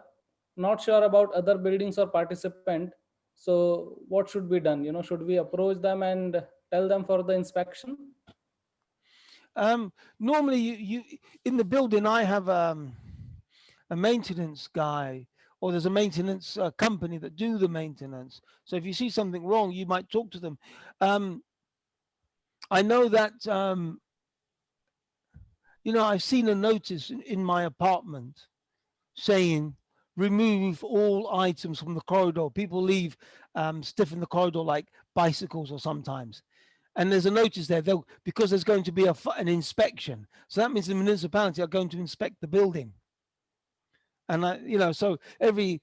Not sure about other buildings or participant. So what should be done? Should we approach them and tell them for the inspection? Normally, you in the building, I have a maintenance guy, or there's a maintenance company that do the maintenance. So if you see something wrong, you might talk to them. I know that I've seen a notice in my apartment saying remove all items from the corridor. People leave stuff in the corridor like bicycles or sometimes. And there's a notice there, because there's going to be an inspection. So that means the municipality are going to inspect the building. And so every,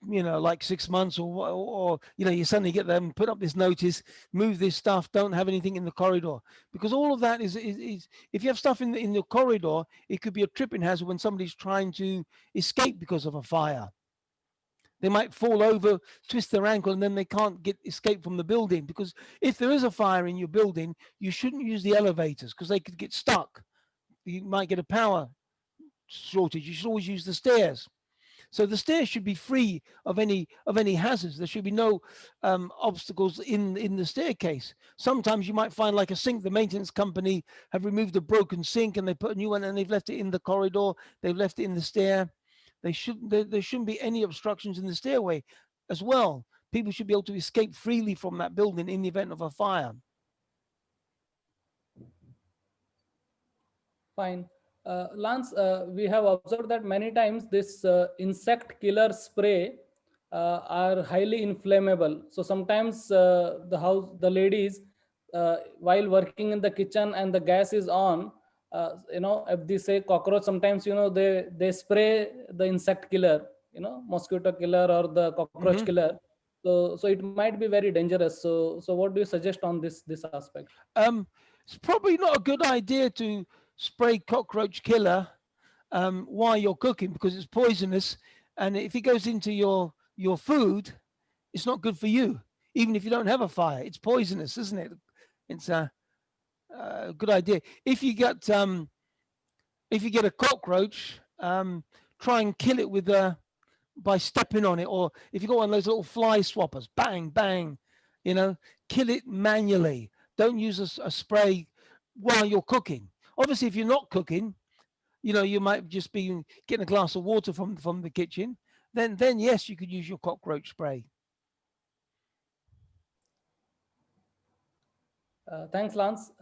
like 6 months or you suddenly get them, put up this notice, move this stuff, don't have anything in the corridor. Because all of that is if you have stuff in the corridor, it could be a tripping hazard when somebody's trying to escape because of a fire. They might fall over, twist their ankle, and then they can't escape from the building. Because if there is a fire in your building, you shouldn't use the elevators because they could get stuck. You might get a power shortage. You should always use the stairs. So the stairs should be free of any hazards. There should be no obstacles in the staircase. Sometimes you might find like a sink. The maintenance company have removed a broken sink and they put a new one and they've left it in the corridor. They've left it in the stair. There shouldn't be any obstructions in the stairway as well. People should be able to escape freely from that building in the event of a fire. Fine. Lance, we have observed that many times this insect killer spray are highly inflammable. So sometimes the ladies, while working in the kitchen and the gas is on, if they say cockroach, sometimes, they spray the insect killer, mosquito killer or the cockroach killer. So it might be very dangerous. So what do you suggest on this aspect? It's probably not a good idea to spray cockroach killer while you're cooking because it's poisonous, and if it goes into your food, it's not good for you. Even if you don't have a fire, it's poisonous, isn't it? It's a good idea. If you get a cockroach, try and kill it with by stepping on it, or if you got one of those little fly swappers, bang bang, kill it manually. Don't use a spray while you're cooking. Obviously, if you're not cooking, you might just be getting a glass of water from the kitchen. Then yes, you could use your cockroach spray. Thanks, Lance.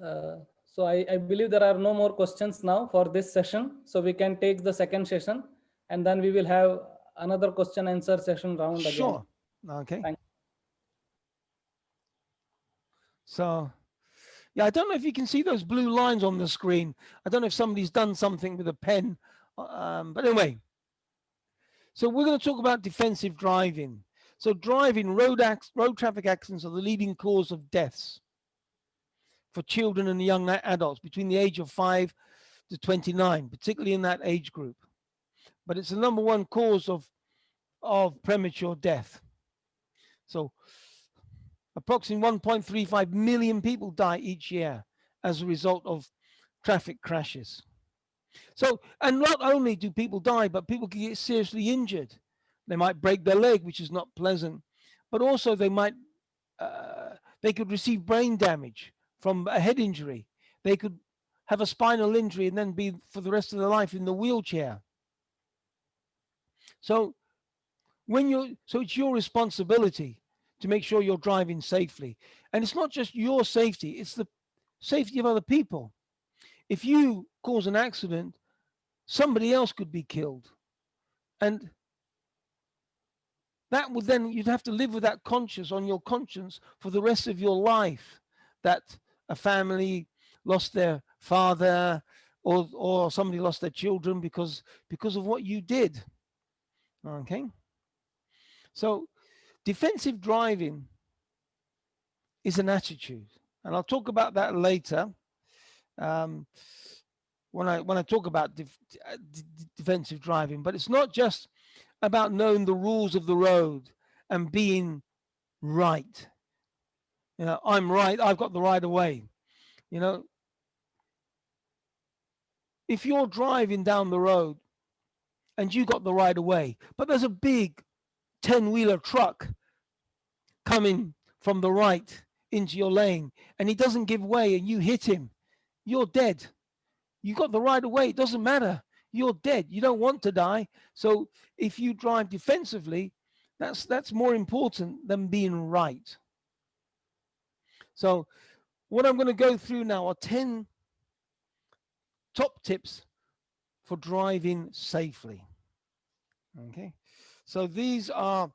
So I believe there are no more questions now for this session. So we can take the second session, and then we will have another question answer session round again. Sure. Okay. Thanks. So, yeah, I don't know if you can see those blue lines on the screen. I don't know if somebody's done something with a pen, but anyway. So we're going to talk about defensive driving. So driving, road traffic accidents are the leading cause of deaths for children and young adults between the age of 5 to 29, particularly in that age group. But it's the number one cause of premature death. So approximately 1.35 million people die each year as a result of traffic crashes. So, and not only do people die, but people can get seriously injured. They might break their leg, which is not pleasant, but also they could receive brain damage from a head injury. They could have a spinal injury and then be for the rest of their life in the wheelchair. So it's your responsibility to make sure you're driving safely. And it's not just your safety, it's the safety of other people. If you cause an accident, somebody else could be killed. And that would then, you'd have to live with that conscience on your conscience for the rest of your life, that a family lost their father or somebody lost their children because of what you did. Okay. So defensive driving is an attitude, and I'll talk about that later. When I talk about defensive driving, but it's not just about knowing the rules of the road and being right. I'm right. I've got the right of way. If you're driving down the road and you got the right of way, but there's a big 10-wheeler truck coming from the right into your lane and he doesn't give way and you hit him, you're dead. You got the right of way. It doesn't matter. You're dead. You don't want to die. So if you drive defensively, that's more important than being right. So what I'm going to go through now are 10 top tips for driving safely. Okay. So these are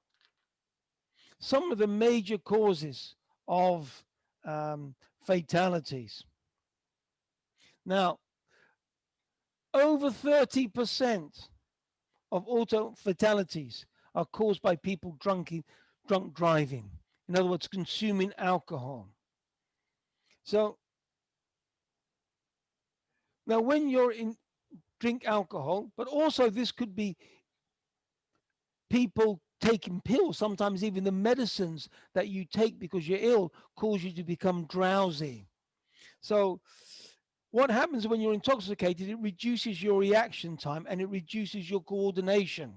some of the major causes of fatalities. Now, over 30% of auto fatalities are caused by people drunk driving. In other words, consuming alcohol. So now when you're drink alcohol, but also this could be people taking pills, sometimes even the medicines that you take because you're ill cause you to become drowsy. So what happens when you're intoxicated, it reduces your reaction time and it reduces your coordination.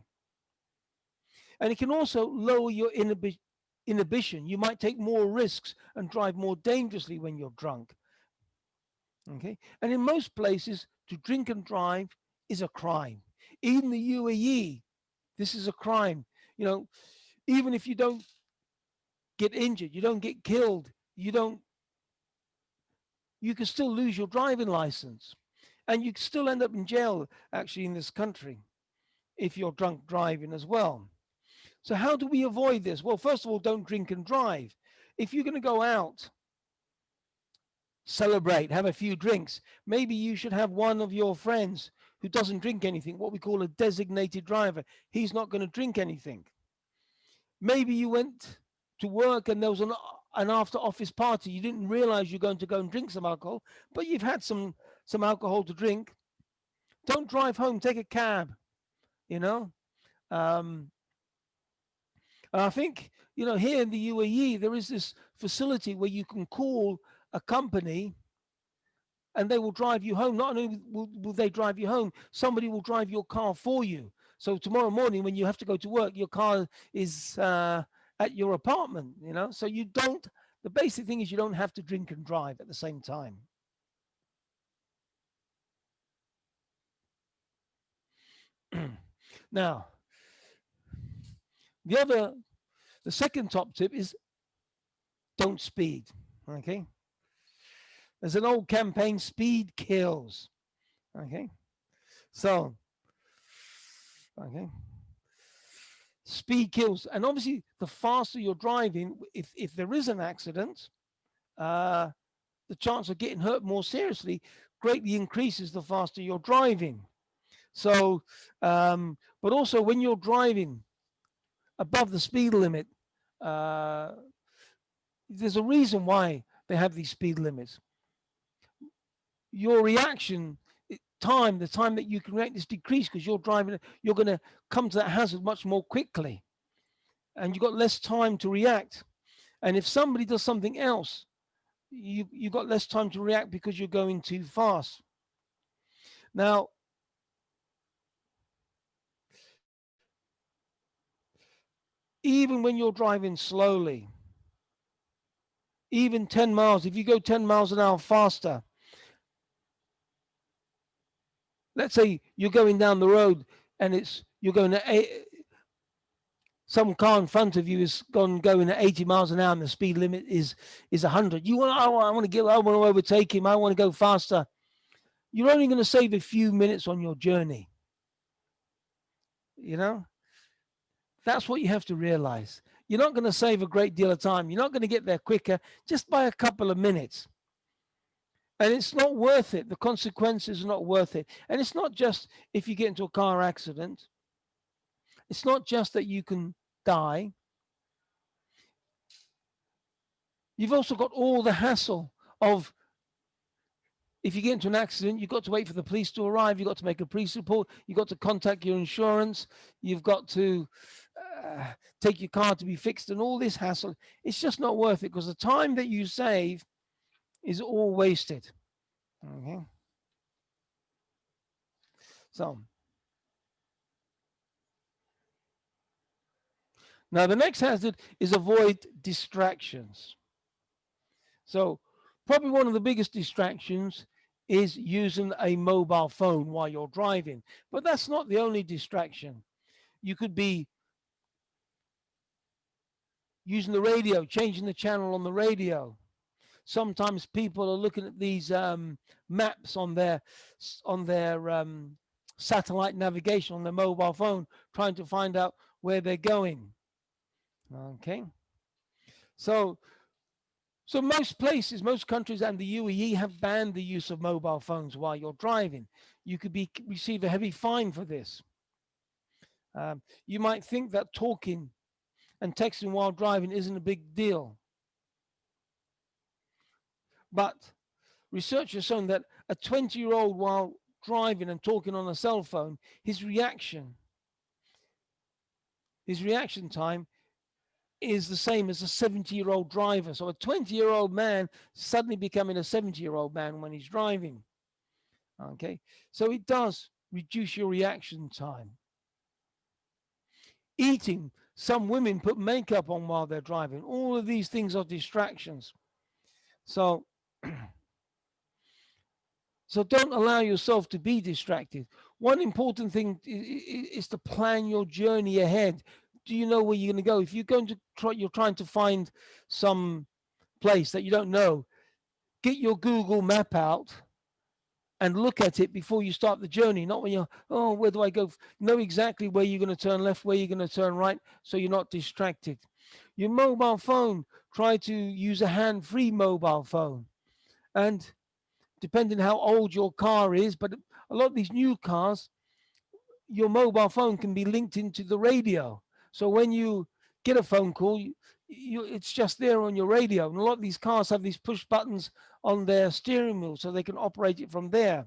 And it can also lower your inhibition. You might take more risks and drive more dangerously when you're drunk. Okay. And in most places, to drink and drive is a crime. Even the UAE, this is a crime. You know, even if you don't get injured, you don't get killed, you can still lose your driving license. And you can still end up in jail, actually, in this country, if you're drunk driving as well. So how do we avoid this? Well, first of all, don't drink and drive. If you're going to go out, celebrate, have a few drinks, maybe you should have one of your friends who doesn't drink anything, what we call a designated driver. He's not going to drink anything. Maybe you went to work and there was an after office party. You didn't realize you're going to go and drink some alcohol, but you've had some alcohol to drink. Don't drive home, take a cab, you know. And I think, you know, here in the UAE, there is this facility where you can call a company and they will drive you home. Not only will they drive you home, somebody will drive your car for you. So tomorrow morning when you have to go to work, your car is at your apartment, you know. So you don't, the basic thing is you don't have to drink and drive at the same time. Now, the second top tip is don't speed, okay? There's an old campaign, speed kills, okay? So, okay, speed kills. And obviously, the faster you're driving, if there is an accident, the chance of getting hurt more seriously greatly increases the faster you're driving. So, but also when you're driving above the speed limit, there's a reason why they have these speed limits. Your reaction time, the time that you can react is decreased because you're driving, you're going to come to that hazard much more quickly and you've got less time to react. And if somebody does something else, you've got less time to react because you're going too fast. Now, even when you're driving slowly, even 10 miles, if you go 10 miles an hour faster, let's say you're going down the road and you're going to some car in front of you is going at 80 miles an hour and the speed limit is 100. I want to overtake him. I want to go faster. You're only going to save a few minutes on your journey. You know, that's what you have to realize. You're not going to save a great deal of time. You're not going to get there quicker just by a couple of minutes. And it's not worth it. The consequences are not worth it. And it's not just if you get into a car accident. It's not just that you can die. You've also got all the hassle of, if you get into an accident, you've got to wait for the police to arrive. You've got to make a police report. You've got to contact your insurance. You've got to take your car to be fixed and all this hassle. It's just not worth it because the time that you save is all wasted. Okay. So now the next hazard is avoid distractions. So probably one of the biggest distractions is using a mobile phone while you're driving, but that's not the only distraction. You could be using the radio, changing the channel on the radio. Sometimes people are looking at these maps on their satellite navigation on their mobile phone, trying to find out where they're going. Okay. So most places, most countries and the UAE have banned the use of mobile phones while you're driving. You could receive a heavy fine for this. You might think that talking and texting while driving isn't a big deal. But research has shown that a 20-year-old while driving and talking on a cell phone, his reaction his reaction time is the same as a 70-year-old driver. So a 20-year-old man suddenly becoming a 70-year-old man when he's driving. Okay, so it does reduce your reaction time. Eating, some women put makeup on while they're driving. All of these things are distractions. So, so don't allow yourself to be distracted. One important thing is to plan your journey ahead. Do you know where you're going to go? If you're going to try, you're trying to find some place that you don't know, get your Google map out and look at it before you start the journey, not when you're, oh, where do I go? Know exactly where you're going to turn left, where you're going to turn right, so you're not distracted. Your mobile phone, try to use a hand-free mobile phone. And depending how old your car is, but a lot of these new cars, your mobile phone can be linked into the radio. So when you get a phone call, it's just there on your radio. And a lot of these cars have these push buttons on their steering wheel so they can operate it from there.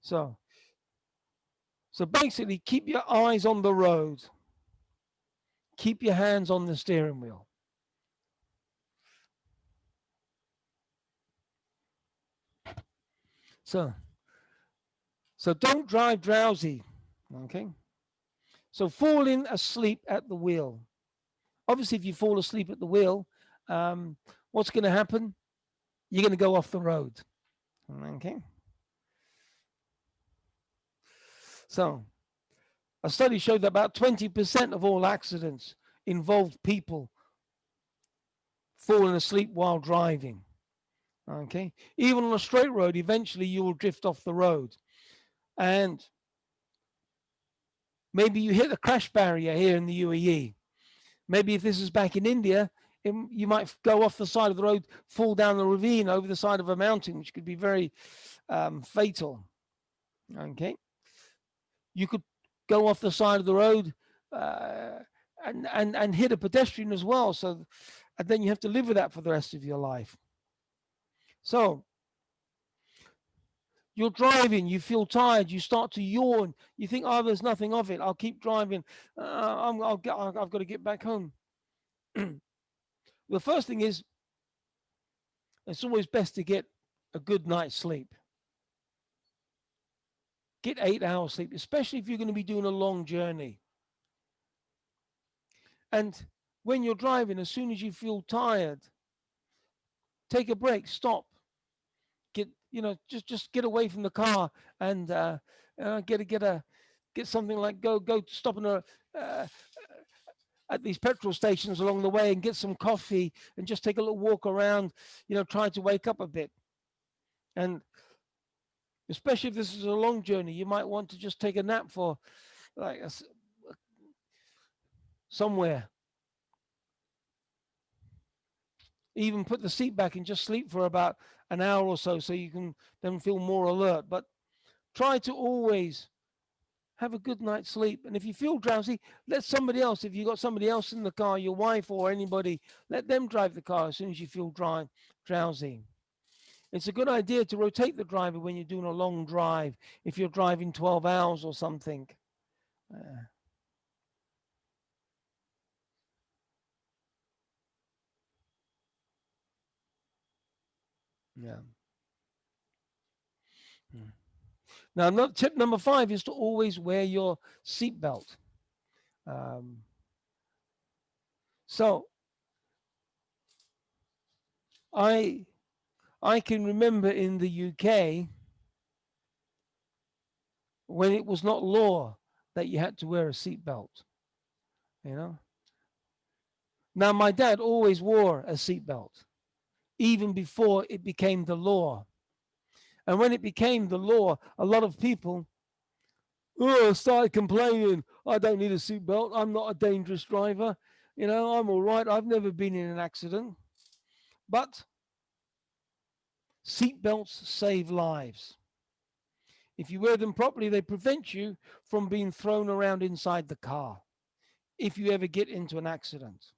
So basically, keep your eyes on the road. Keep your hands on the steering wheel. So don't drive drowsy, okay? So falling asleep at the wheel. Obviously, if you fall asleep at the wheel, what's going to happen? You're going to go off the road, okay? So a study showed that about 20% of all accidents involved people falling asleep while driving. Okay, even on a straight road, eventually you will drift off the road. And maybe you hit a crash barrier here in the UAE. Maybe if this is back in India, you might go off the side of the road, fall down the ravine over the side of a mountain, which could be very fatal. Okay, you could go off the side of the road and hit a pedestrian as well. So, and then you have to live with that for the rest of your life. So you're driving, you feel tired, you start to yawn, you think, oh, there's nothing of it, I'll keep driving, I've got to get back home. The first thing is, it's always best to get a good night's sleep. Get 8 hours sleep, especially if you're going to be doing a long journey. And when you're driving, as soon as you feel tired, take a break, stop. Just get away from the car and get something like go stop at these petrol stations along the way and get some coffee and just take a little walk around, try to wake up a bit. And especially if this is a long journey, you might want to just take a nap for like somewhere. Even put the seat back and just sleep for about an hour or so you can then feel more alert. But try to always have a good night's sleep. And if you feel drowsy, let somebody else, if you've got somebody else in the car, your wife or anybody, let them drive the car as soon as you feel drowsy. It's a good idea to rotate the driver when you're doing a long drive, if you're driving 12 hours or something. Yeah. Now, tip number 5 is to always wear your seatbelt. So I can remember in the UK when it was not law that you had to wear a seatbelt. Now, my dad always wore a seatbelt, even before it became the law. And when it became the law, a lot of people started complaining, I don't need a seatbelt, I'm not a dangerous driver, I'm all right, I've never been in an accident. But seatbelts save lives. If you wear them properly, they prevent you from being thrown around inside the car if you ever get into an accident.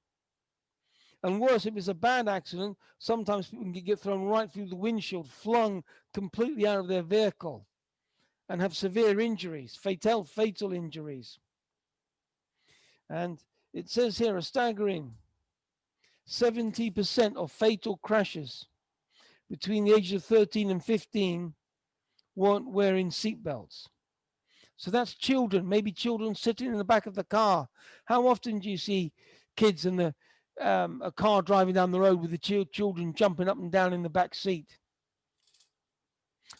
And worse, if it's a bad accident, sometimes people can get thrown right through the windshield, flung completely out of their vehicle, and have severe injuries, fatal injuries. And it says here a staggering 70% of fatal crashes between the ages of 13 and 15 weren't wearing seatbelts. So that's children, maybe children sitting in the back of the car. How often do you see kids in a car driving down the road with the children jumping up and down in the back seat?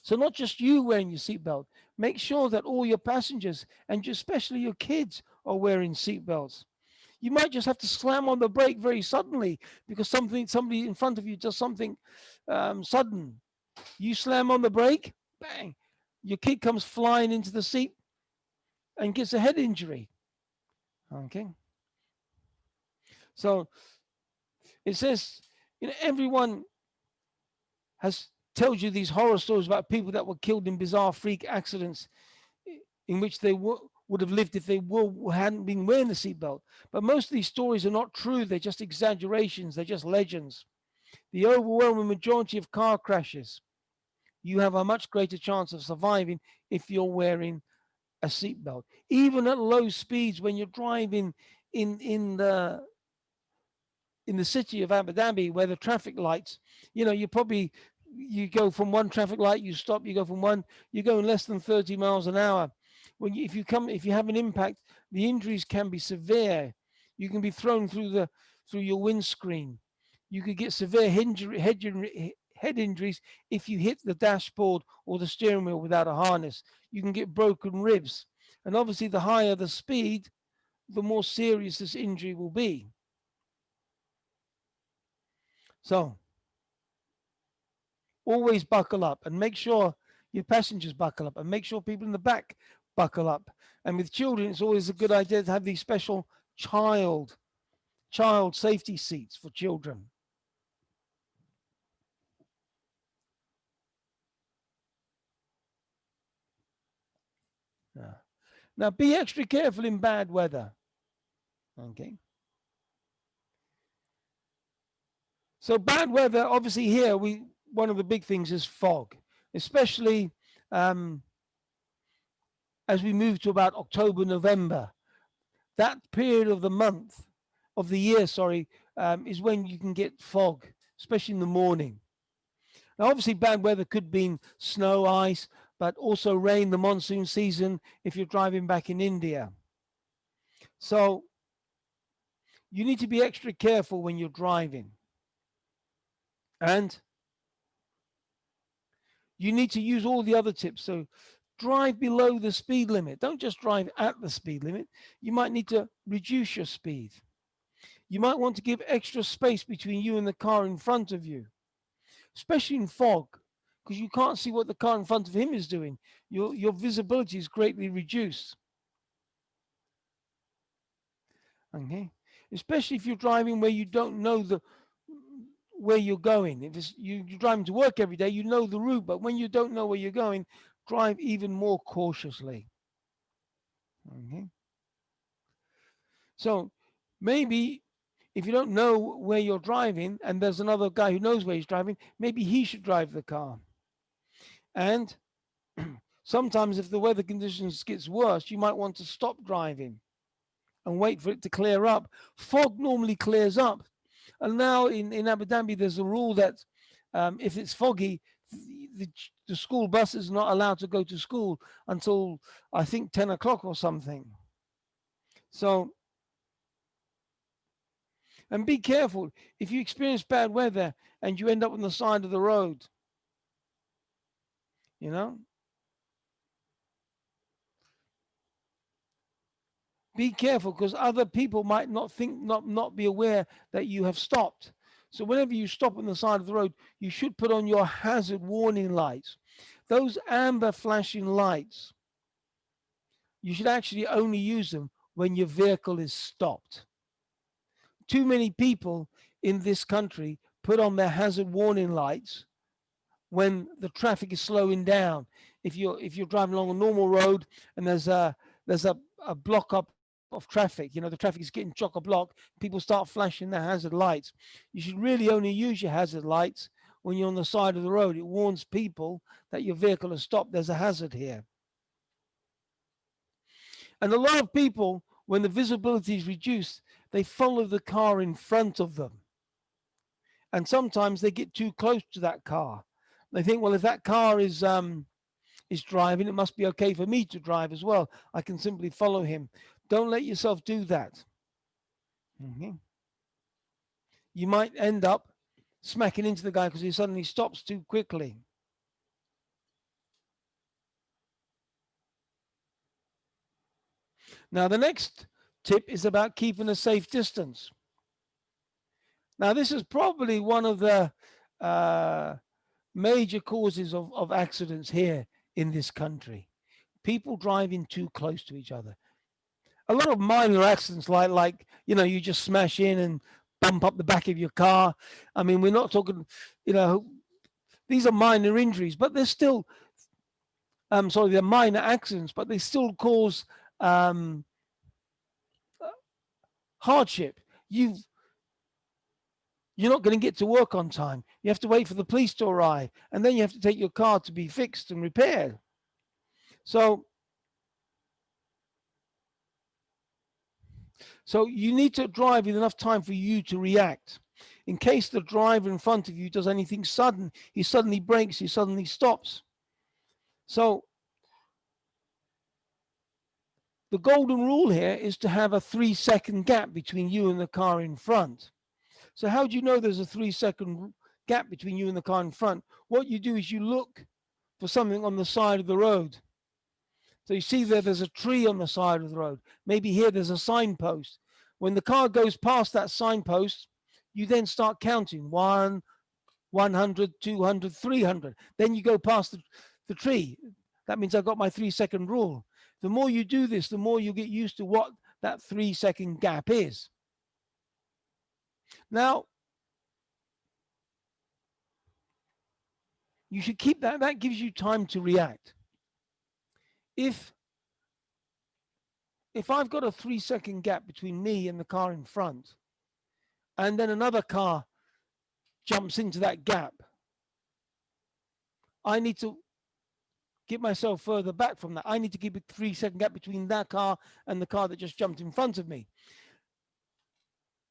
So not just you wearing your seatbelt, make sure that all your passengers and especially your kids are wearing seatbelts. You might just have to slam on the brake very suddenly because somebody in front of you does something sudden. You slam on the brake, bang, your kid comes flying into the seat and gets a head injury. Okay. So it says, everyone has tells you these horror stories about people that were killed in bizarre freak accidents in which they would have lived if they hadn't been wearing the seatbelt. But most of these stories are not true. They're just exaggerations. They're just legends. The overwhelming majority of car crashes, you have a much greater chance of surviving if you're wearing a seatbelt. Even at low speeds, when you're driving in the city of Abu Dhabi, where the traffic lights, you go from one traffic light, you stop, you go from one, you go in less than 30 miles an hour. If you have an impact, the injuries can be severe. You can be thrown through your windscreen. You could get severe head injuries if you hit the dashboard or the steering wheel without a harness. You can get broken ribs. And obviously, the higher the speed, the more serious this injury will be. So always buckle up and make sure your passengers buckle up and make sure people in the back buckle up. And with children, it's always a good idea to have these special child safety seats for children. Yeah. Now be extra careful in bad weather. Okay. So bad weather, obviously here, one of the big things is fog, especially as we move to about October, November. That period of the year, is when you can get fog, especially in the morning. Now, obviously, bad weather could mean snow, ice, but also rain, the monsoon season, if you're driving back in India. So you need to be extra careful when you're driving. And you need to use all the other tips. So drive below the speed limit. Don't just drive at the speed limit. You might need to reduce your speed. You might want to give extra space between you and the car in front of you, especially in fog, because you can't see what the car in front of him is doing. Your visibility is greatly reduced. Okay, especially if you're driving where you don't know where you're going. If you're driving to work every day, you know the route, but when you don't know where you're going, drive even more cautiously. Okay. So maybe if you don't know where you're driving and there's another guy who knows where he's driving, maybe he should drive the car. And sometimes if the weather conditions gets worse, you might want to stop driving and wait for it to clear up. Fog normally clears up. And now in Abu Dhabi, there's a rule that if it's foggy, the school bus is not allowed to go to school until I think 10 o'clock or something. So, and be careful if you experience bad weather and you end up on the side of the road, be careful because other people might not be aware that you have stopped. So whenever you stop on the side of the road, you should put on your hazard warning lights. Those amber flashing lights, you should actually only use them when your vehicle is stopped. Too many people in this country put on their hazard warning lights when the traffic is slowing down. If you're driving along a normal road and there's a block up of traffic, the traffic is getting chock-a-block, people start flashing their hazard lights. You should really only use your hazard lights when you're on the side of the road. It warns people that your vehicle has stopped. There's a hazard here. And a lot of people when the visibility is reduced, they follow the car in front of them. And sometimes they get too close to that car. They think, well, if that car is driving, it must be okay for me to drive as well. I can simply follow him. Don't let yourself do that. You might end up smacking into the guy because he suddenly stops too quickly. Now, the next tip is about keeping a safe distance. Now, this is probably one of the major causes of accidents here in this country. People driving too close to each other. A lot of minor accidents, like you just smash in and bump up the back of your car. I mean, we're not talking, these are minor injuries, but they're still, they're minor accidents, but they still cause hardship. You're not going to get to work on time. You have to wait for the police to arrive, and then you have to take your car to be fixed and repaired. So you need to drive with enough time for you to react. In case the driver in front of you does anything sudden, he suddenly brakes, he suddenly stops. So the golden rule here is to have a 3-second gap between you and the car in front. So how do you know there's a 3-second gap between you and the car in front? What you do is you look for something on the side of the road. So you see there's a tree on the side of the road. Maybe here there's a signpost. When the car goes past that signpost, you then start counting 100, 200, 300. Then you go past the tree. That means I've got my 3-second rule. The more you do this, the more you get used to what that 3-second gap is. Now, you should keep that. That gives you time to react. If I've got a 3-second gap between me and the car in front, and then another car jumps into that gap, I need to get myself further back from that. I need to keep a 3-second gap between that car and the car that just jumped in front of me.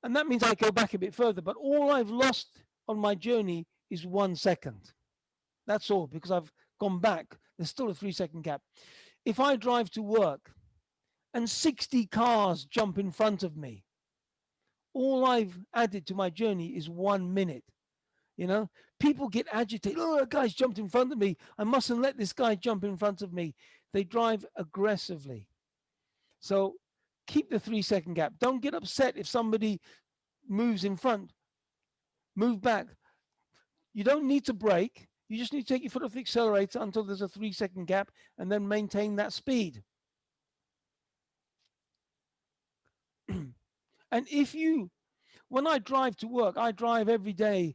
And that means I go back a bit further, but all I've lost on my journey is 1 second. That's all, because I've gone back. There's still a 3-second gap. If I drive to work and 60 cars jump in front of me, all I've added to my journey is 1 minute. People get agitated. Oh, a guy's jumped in front of me. I mustn't let this guy jump in front of me. They drive aggressively. So keep the 3-second gap. Don't get upset if somebody moves in front. Move back. You don't need to brake. You just need to take your foot off the accelerator until there's a 3-second gap and then maintain that speed. And when I drive to work, I drive every day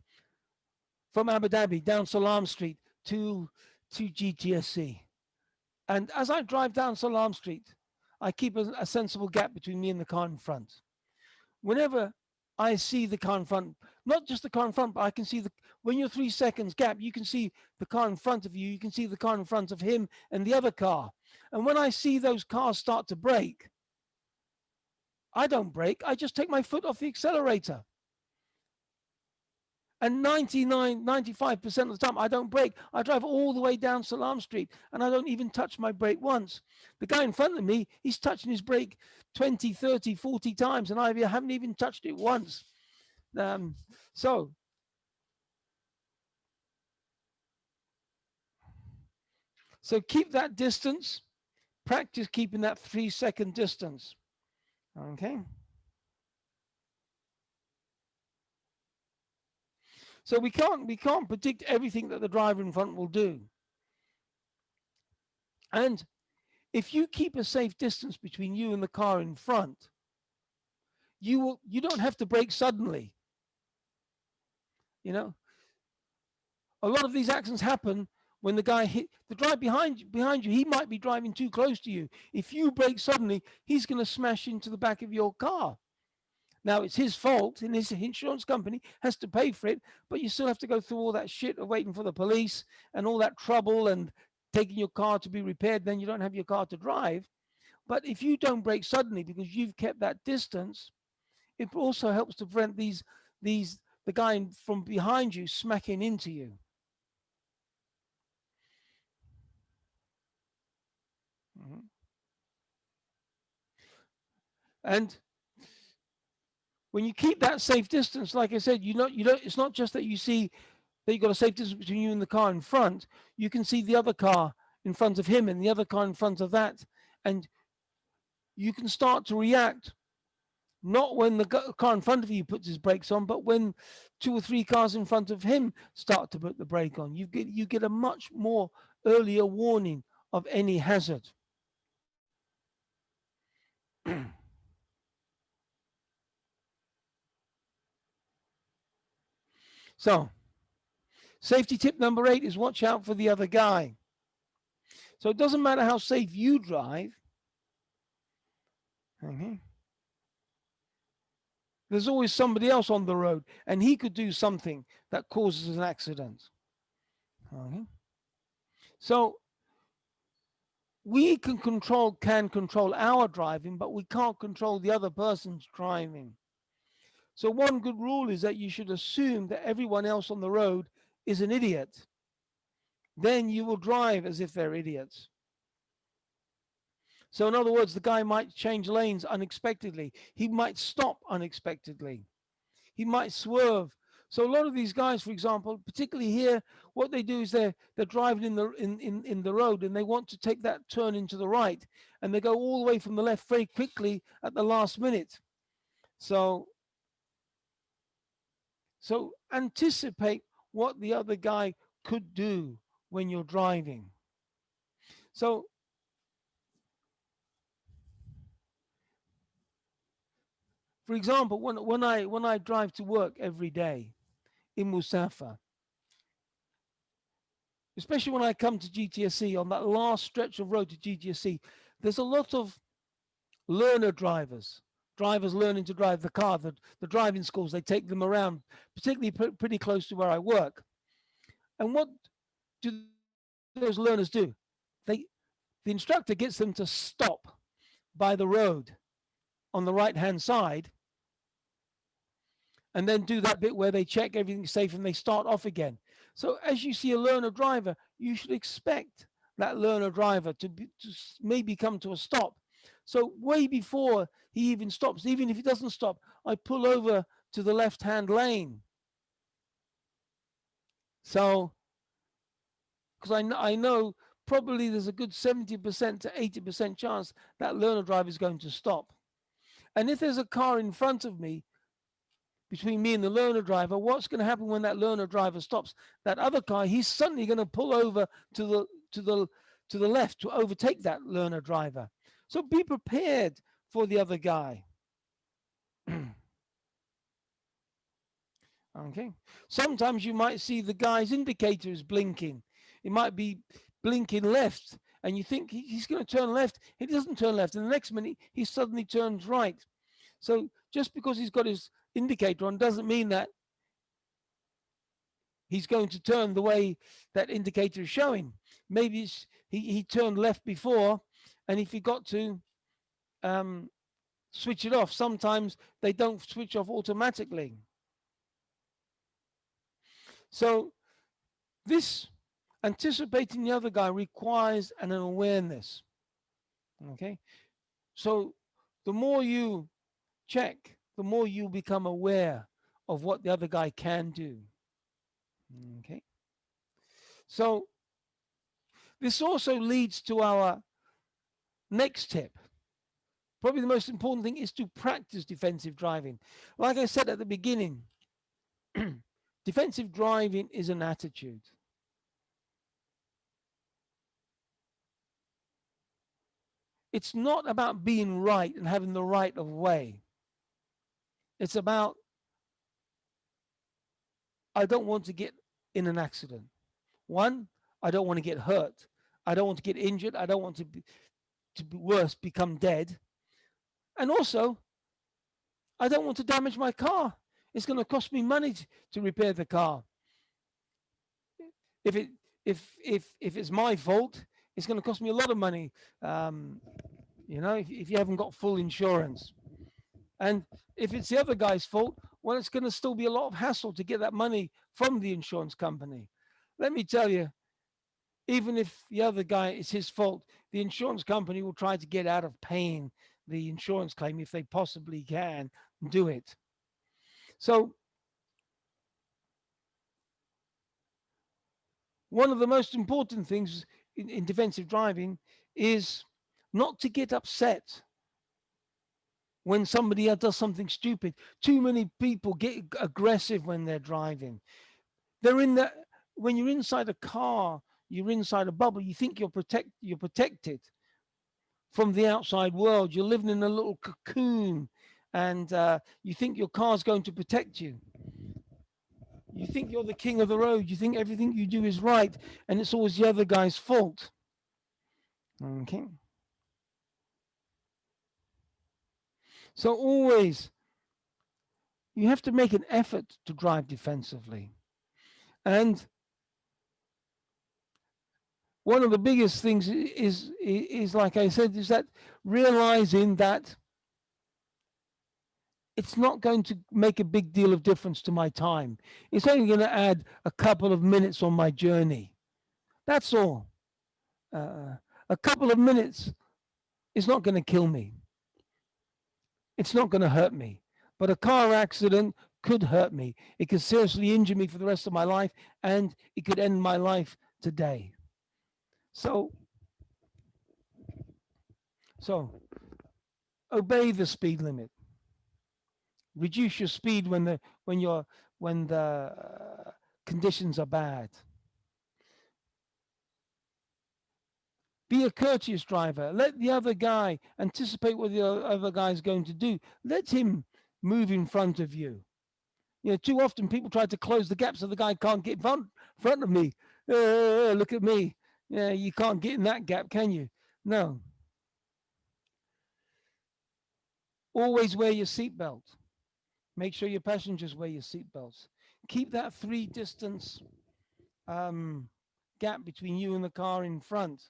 from Abu Dhabi down Salam Street to GTSC. And as I drive down Salam Street, I keep a sensible gap between me and the car in front. Whenever I see the car in front, not just the car in front, but I can see when you're 3 seconds gap, you can see the car in front of you, you can see the car in front of him and the other car. And when I see those cars start to brake, I don't brake, I just take my foot off the accelerator. And 95% of the time, I don't brake. I drive all the way down Salam Street and I don't even touch my brake once. The guy in front of me, he's touching his brake 20, 30, 40 times and I haven't even touched it once. So keep that distance. Practice keeping that 3-second distance. Okay. So we can't predict everything that the driver in front will do. And if you keep a safe distance between you and the car in front, you don't have to brake suddenly. A lot of these accidents happen when the guy hit the driver behind you. He might be driving too close to you. If you brake suddenly, he's going to smash into the back of your car. Now, it's his fault, and his insurance company has to pay for it, but you still have to go through all that shit of waiting for the police and all that trouble and taking your car to be repaired. Then you don't have your car to drive. But if you don't brake suddenly because you've kept that distance, it also helps to prevent the guy from behind you smacking into you. And when you keep that safe distance, like I said, you don't, it's not just that you see that you've got a safe distance between you and the car in front. You can see the other car in front of him and the other car in front of that. And you can start to react, not when the car in front of you puts his brakes on, but when 2 or 3 cars in front of him start to put the brake on. You get a much more earlier warning of any hazard. So, safety tip number 8 is watch out for the other guy. So it doesn't matter how safe you drive. There's always somebody else on the road, and he could do something that causes an accident. So we can control our driving, but we can't control the other person's driving. So one good rule is that you should assume that everyone else on the road is an idiot. Then you will drive as if they're idiots. So in other words, the guy might change lanes unexpectedly. He might stop unexpectedly. He might swerve. So a lot of these guys, for example, particularly here, what they do is they're driving in the road and they want to take that turn into the right, and they go all the way from the left very quickly at the last minute. So anticipate what the other guy could do when you're driving. So for example, when I drive to work every day in Musafa, especially when I come to GTSC on that last stretch of road to GTSC, there's a lot of learner drivers learning to drive the car. The driving schools, they take them around, particularly pretty close to where I work. And what do those learners do? The instructor gets them to stop by the road on the right-hand side, and then do that bit where they check everything's safe and they start off again. So as you see a learner driver, you should expect that learner driver to maybe come to a stop. So way before he even stops, even if he doesn't stop, I pull over to the left-hand lane. So, because I know probably there's a good 70% to 80% chance that learner driver is going to stop. And if there's a car in front of me, between me and the learner driver, what's going to happen when that learner driver stops? That other car, he's suddenly going to pull over to the left to overtake that learner driver. So be prepared for the other guy. Okay. Sometimes you might see the guy's indicator is blinking. It might be blinking left, and you think he's going to turn left. He doesn't turn left, and the next minute he suddenly turns right. So just because he's got his indicator on doesn't mean that he's going to turn the way that indicator is showing. Maybe he turned left before, and he forgot to switch it off. Sometimes they don't switch off automatically. So this anticipating the other guy requires an awareness. Okay, so the more you check, the more you become aware of what the other guy can do. Okay, so this also leads to our next tip. Probably the most important thing is to practice defensive driving. Like I said at the beginning, defensive driving is an attitude. It's not about being right and having the right of way. It's about, I don't want to get in an accident. One, I don't want to get hurt. I don't want to get injured. I don't want to be worse, become dead. And also, I don't want to damage my car. It's going to cost me money to repair the car. If it's my fault, it's going to cost me a lot of money you know, if you haven't got full insurance. And if it's the other guy's fault, well, it's going to still be a lot of hassle to get that money from the insurance company. Let me tell you, even if the other guy is his fault, the insurance company will try to get out of paying the insurance claim if they possibly can do it. So one of the most important things in defensive driving is not to get upset when somebody does something stupid. Too many people get aggressive when they're driving. They're in that, when you're inside a car, you're inside a bubble. You think you're protected from the outside world. You're living in a little cocoon, and you think your car's going to protect you. You think you're the king of the road. You think everything you do is right, and it's always the other guy's fault. Okay. So always, you have to make an effort to drive defensively. And one of the biggest things is like I said, is that realizing that it's not going to make a big deal of difference to my time. It's only going to add a couple of minutes on my journey. That's all. A couple of minutes is not going to kill me. It's not going to hurt me. But a car accident could hurt me. It could seriously injure me for the rest of my life, and it could end my life today. So obey the speed limit. Reduce your speed when the conditions are bad. Be a courteous driver. Let the other guy anticipate what the other guy is going to do. Let him move in front of you. You know, too often people try to close the gap so the guy can't get in front of me. Look at me. Yeah, you can't get in that gap, can you? No. Always wear your seatbelt. Make sure your passengers wear your seatbelts. Keep that 3 distance gap between you and the car in front.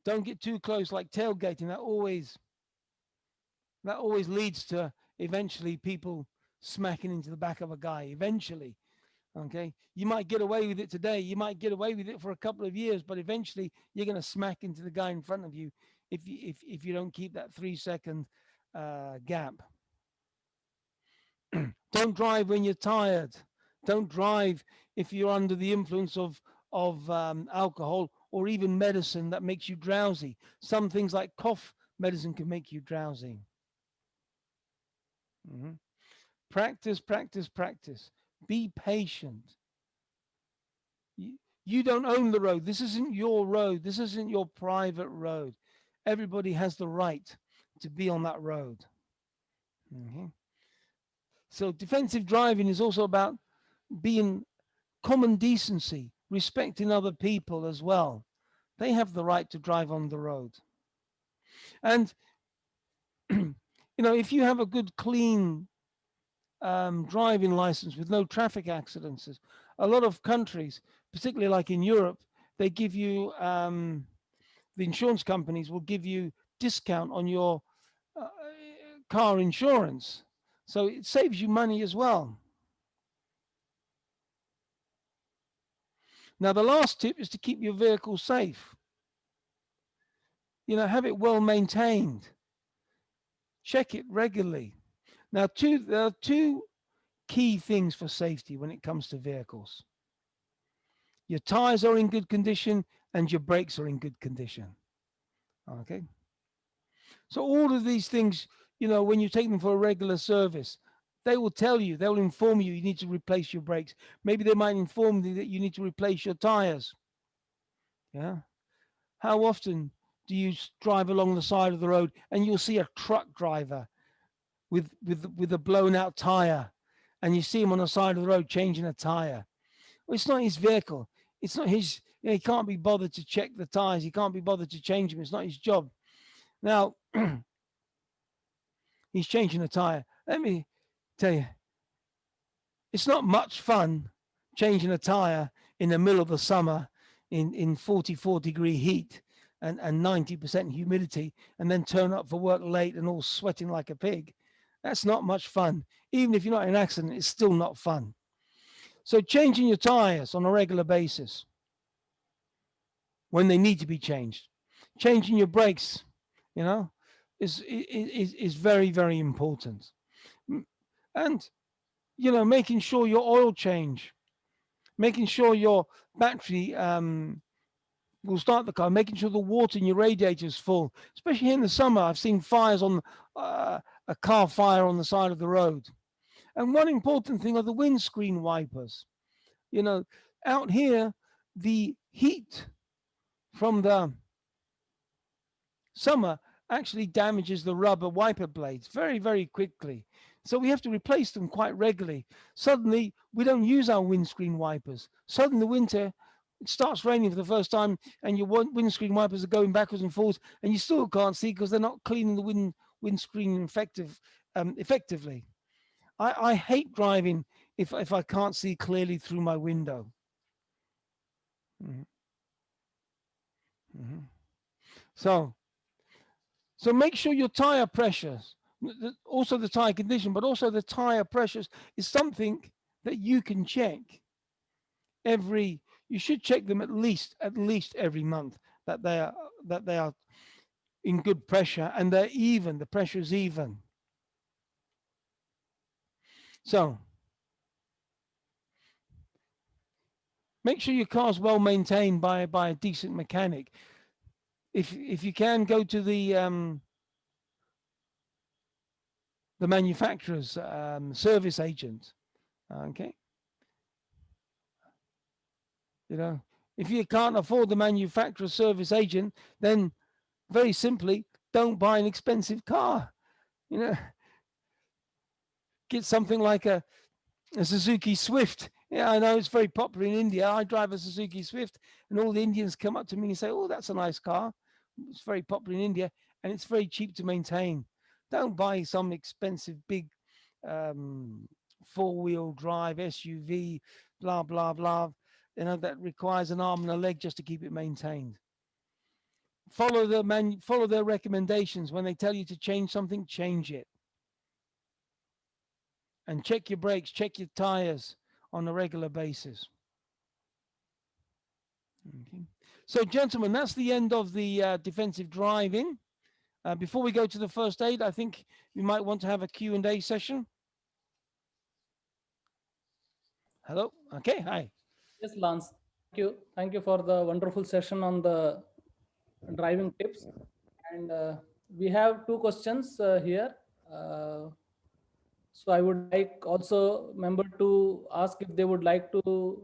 Don't get too close, like tailgating. That always leads to eventually people smacking into the back of a guy. Eventually, okay. You might get away with it today. You might get away with it for a couple of years, but eventually you're going to smack into the guy in front of you if you don't keep that 3-second gap. Don't drive when you're tired. Don't drive if you're under the influence of alcohol or even medicine that makes you drowsy. Some things like cough medicine can make you drowsy. Mm-hmm. Practice, practice, practice. Be patient. You don't own the road. This isn't your road. This isn't your private road. Everybody has the right to be on that road. Mm-hmm. So defensive driving is also about being common decency, respecting other people as well. They have the right to drive on the road. And, you know, if you have a good, clean driving license with no traffic accidents, a lot of countries, particularly like in Europe, they give you, the insurance companies will give you discount on your car insurance. So it saves you money as well. Now, the last tip is to keep your vehicle safe. You know, have it well maintained. Check it regularly. Now, there are 2 key things for safety when it comes to vehicles. Your tires are in good condition and your brakes are in good condition. Okay. So all of these things, you know, when you take them for a regular service, they will tell you, they'll inform you, you need to replace your brakes. Maybe they might inform you that you need to replace your tires. Yeah. How often do you drive along the side of the road and you'll see a truck driver with a blown out tire, and you see him on the side of the road changing a tire? Well, it's not his vehicle. It's not his, you know, he can't be bothered to check the tires. He can't be bothered to change them. It's not his job. Now, he's changing a tire. Let me tell you, it's not much fun changing a tire in the middle of the summer in 44-degree heat. and 90% humidity, and then turn up for work late and all sweating like a pig. That's not much fun. Even if you're not in an accident, it's still not fun. So changing your tires on a regular basis when they need to be changed, changing your brakes, you know, is very, very important. And, you know, making sure your oil change, making sure your battery will start the car, making sure the water in your radiator is full, especially here in the summer. I've seen fires on a car fire on the side of the road. And one important thing are the windscreen wipers. You know, out here, the heat from the summer actually damages the rubber wiper blades very, very quickly. So we have to replace them quite regularly. Suddenly, we don't use our windscreen wipers. Suddenly, in the winter, it starts raining for the first time, and your windscreen wipers are going backwards and forwards, and you still can't see because they're not cleaning the windscreen effectively. I hate driving if I can't see clearly through my window. Mm-hmm. Mm-hmm. So make sure your tire pressures, also the tire condition, but also the tire pressures is something that you can check you should check them at least every month, that they are in good pressure and they're even, the pressure is even. So make sure your car's well maintained by a decent mechanic. If you can, go to the manufacturer's service agent. Okay. You know, if you can't afford the manufacturer's service agent, then very simply, don't buy an expensive car. You know, get something like a Suzuki Swift. Yeah, I know it's very popular in India. I drive a Suzuki Swift, and all the Indians come up to me and say, "Oh, that's a nice car." It's very popular in India, and it's very cheap to maintain. Don't buy some expensive big four-wheel drive SUV, blah blah blah. You know, that requires an arm and a leg just to keep it maintained. Follow their recommendations. When they tell you to change something, change it. And check your brakes, check your tires on a regular basis. Okay. So, gentlemen, that's the end of the defensive driving. Before we go to the first aid, I think we might want to have a Q&A session. Hello. Okay. Hi. Yes, Lance. Thank you. Thank you for the wonderful session on the driving tips. And we have two questions here. So I would like also member to ask if they would like to.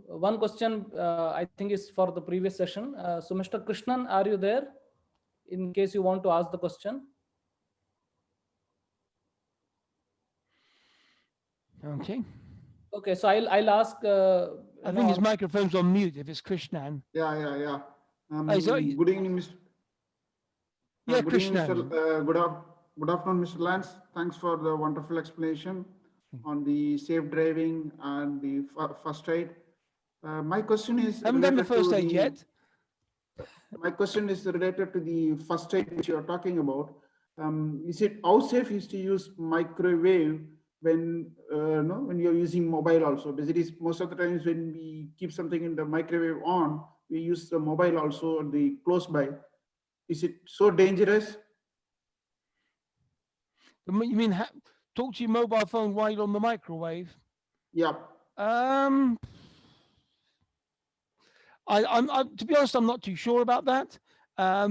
One question I think is for the previous session. So Mr. Krishnan, are you there? In case you want to ask the question. Okay. Okay, so I'll ask. I think his microphone's on mute if it's Krishnan. Yeah. So good evening, Mr. Yeah, good evening, Krishnan. Mr. Good afternoon, Mr. Lance. Thanks for the wonderful explanation on the safe driving and the first aid. My question is Haven't done the first aid yet. My question is related to the first aid which you are talking about. Is it how safe is to use microwave when when you're using mobile also? Basically, most of the times when we keep something in the microwave on, we use the mobile also the close by. Is it so dangerous? You mean talk to your mobile phone while you're on the microwave? Yeah. I'm to be honest, I'm not too sure about that. I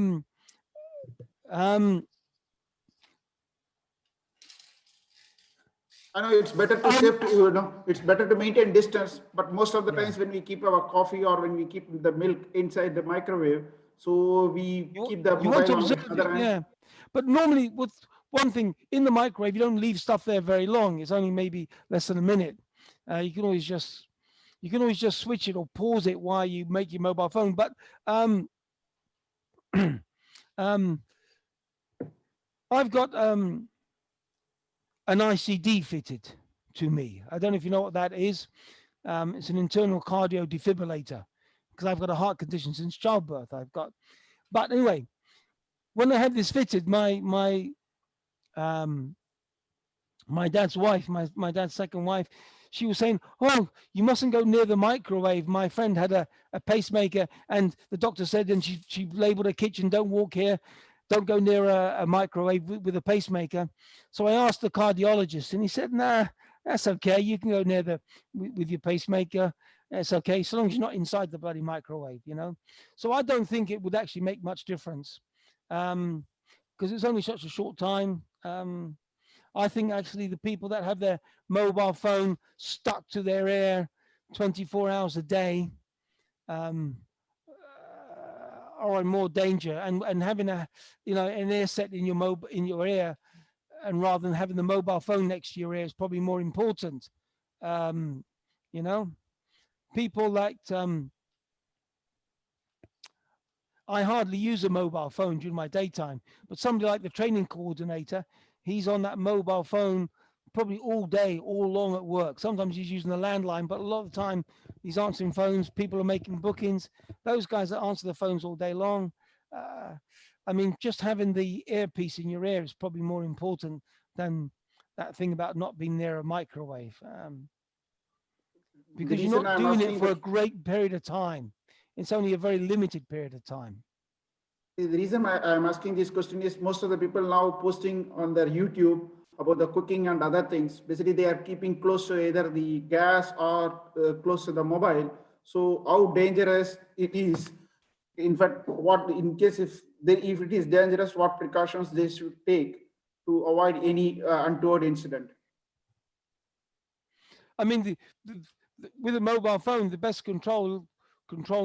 know it's better to it's better to maintain distance, but most of the times when we keep our coffee or when we keep the milk inside the microwave, so we keep the mobile on the other hand. Yeah, but normally with one thing in the microwave, you don't leave stuff there very long. It's only maybe less than a minute. You can always just switch it or pause it while you make your mobile phone. But I've got an ICD fitted to me. I don't know if you know what that is. It's an internal cardio defibrillator because I've got a heart condition since childbirth. But anyway, when I had this fitted, my dad's wife, my dad's second wife, she was saying, "Oh, you mustn't go near the microwave. My friend had a pacemaker, and the doctor said, and she labeled her kitchen, don't walk here, don't go near a microwave with a pacemaker." So I asked the cardiologist, and he said, "Nah, that's okay. You can go near with your pacemaker. It's okay, so long as you're not inside the bloody microwave, you know." So I don't think it would actually make much difference, because it's only such a short time. I think actually the people that have their mobile phone stuck to their ear 24 hours a day are in more danger, and having an ear set in your ear, and rather than having the mobile phone next to your ear, is probably more important. You know, people like I hardly use a mobile phone during my daytime, but somebody like the training coordinator, he's on that mobile phone probably all day, all long at work. Sometimes he's using the landline, but a lot of the time he's answering phones. People are making bookings. Those guys that answer the phones all day long, I mean, just having the earpiece in your ear is probably more important than that thing about not being near a microwave, because you're not doing it for a great period of time. It's only a very limited period of time. The reason I'm asking this question is most of the people now posting on their YouTube about the cooking and other things. Basically, they are keeping close to either the gas or close to the mobile. So how dangerous it is. In fact, what in case if it is dangerous, what precautions they should take to avoid any untoward incident. I mean, with a mobile phone, the best control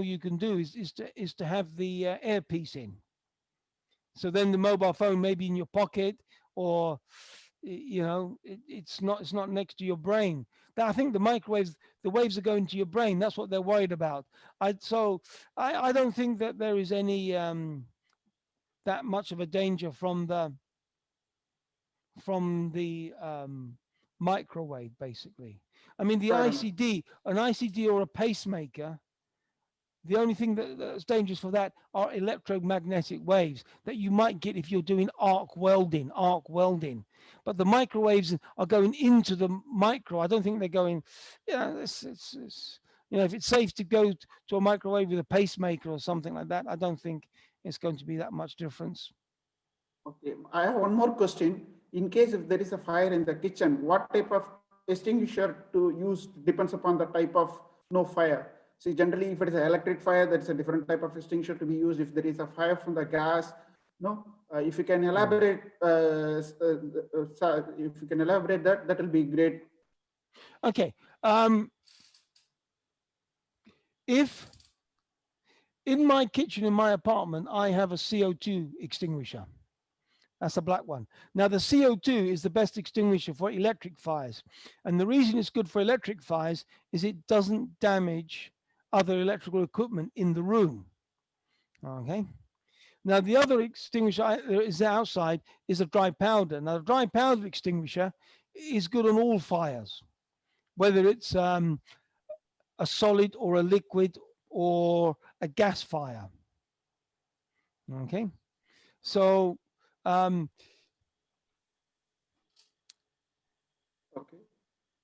you can do is to have the earpiece in. So then the mobile phone may be in your pocket, or it's not next to your brain. I think the waves are going to your brain. That's what they're worried about. I don't think that there is any that much of a danger from the microwave, basically. I mean, the an ICD or a pacemaker, the only thing that's dangerous for that are electromagnetic waves that you might get if you're doing arc welding. But the microwaves are going into the micro. I don't think they're going, it's if it's safe to go to a microwave with a pacemaker or something like that, I don't think it's going to be that much difference. Okay, I have one more question. In case if there is a fire in the kitchen, what type of extinguisher to use depends upon the type of fire. See, generally, if it is an electric fire, that's a different type of extinguisher to be used. If there is a fire from the gas, if you can elaborate, that will be great. Okay. If in my kitchen in my apartment, I have a CO2 extinguisher. That's a black one. Now, the CO2 is the best extinguisher for electric fires. And the reason it's good for electric fires is it doesn't damage other electrical equipment in the room. Okay. Now, the other extinguisher is outside is a dry powder. Now, the dry powder extinguisher is good on all fires, whether it's a solid or a liquid or a gas fire. Okay. So,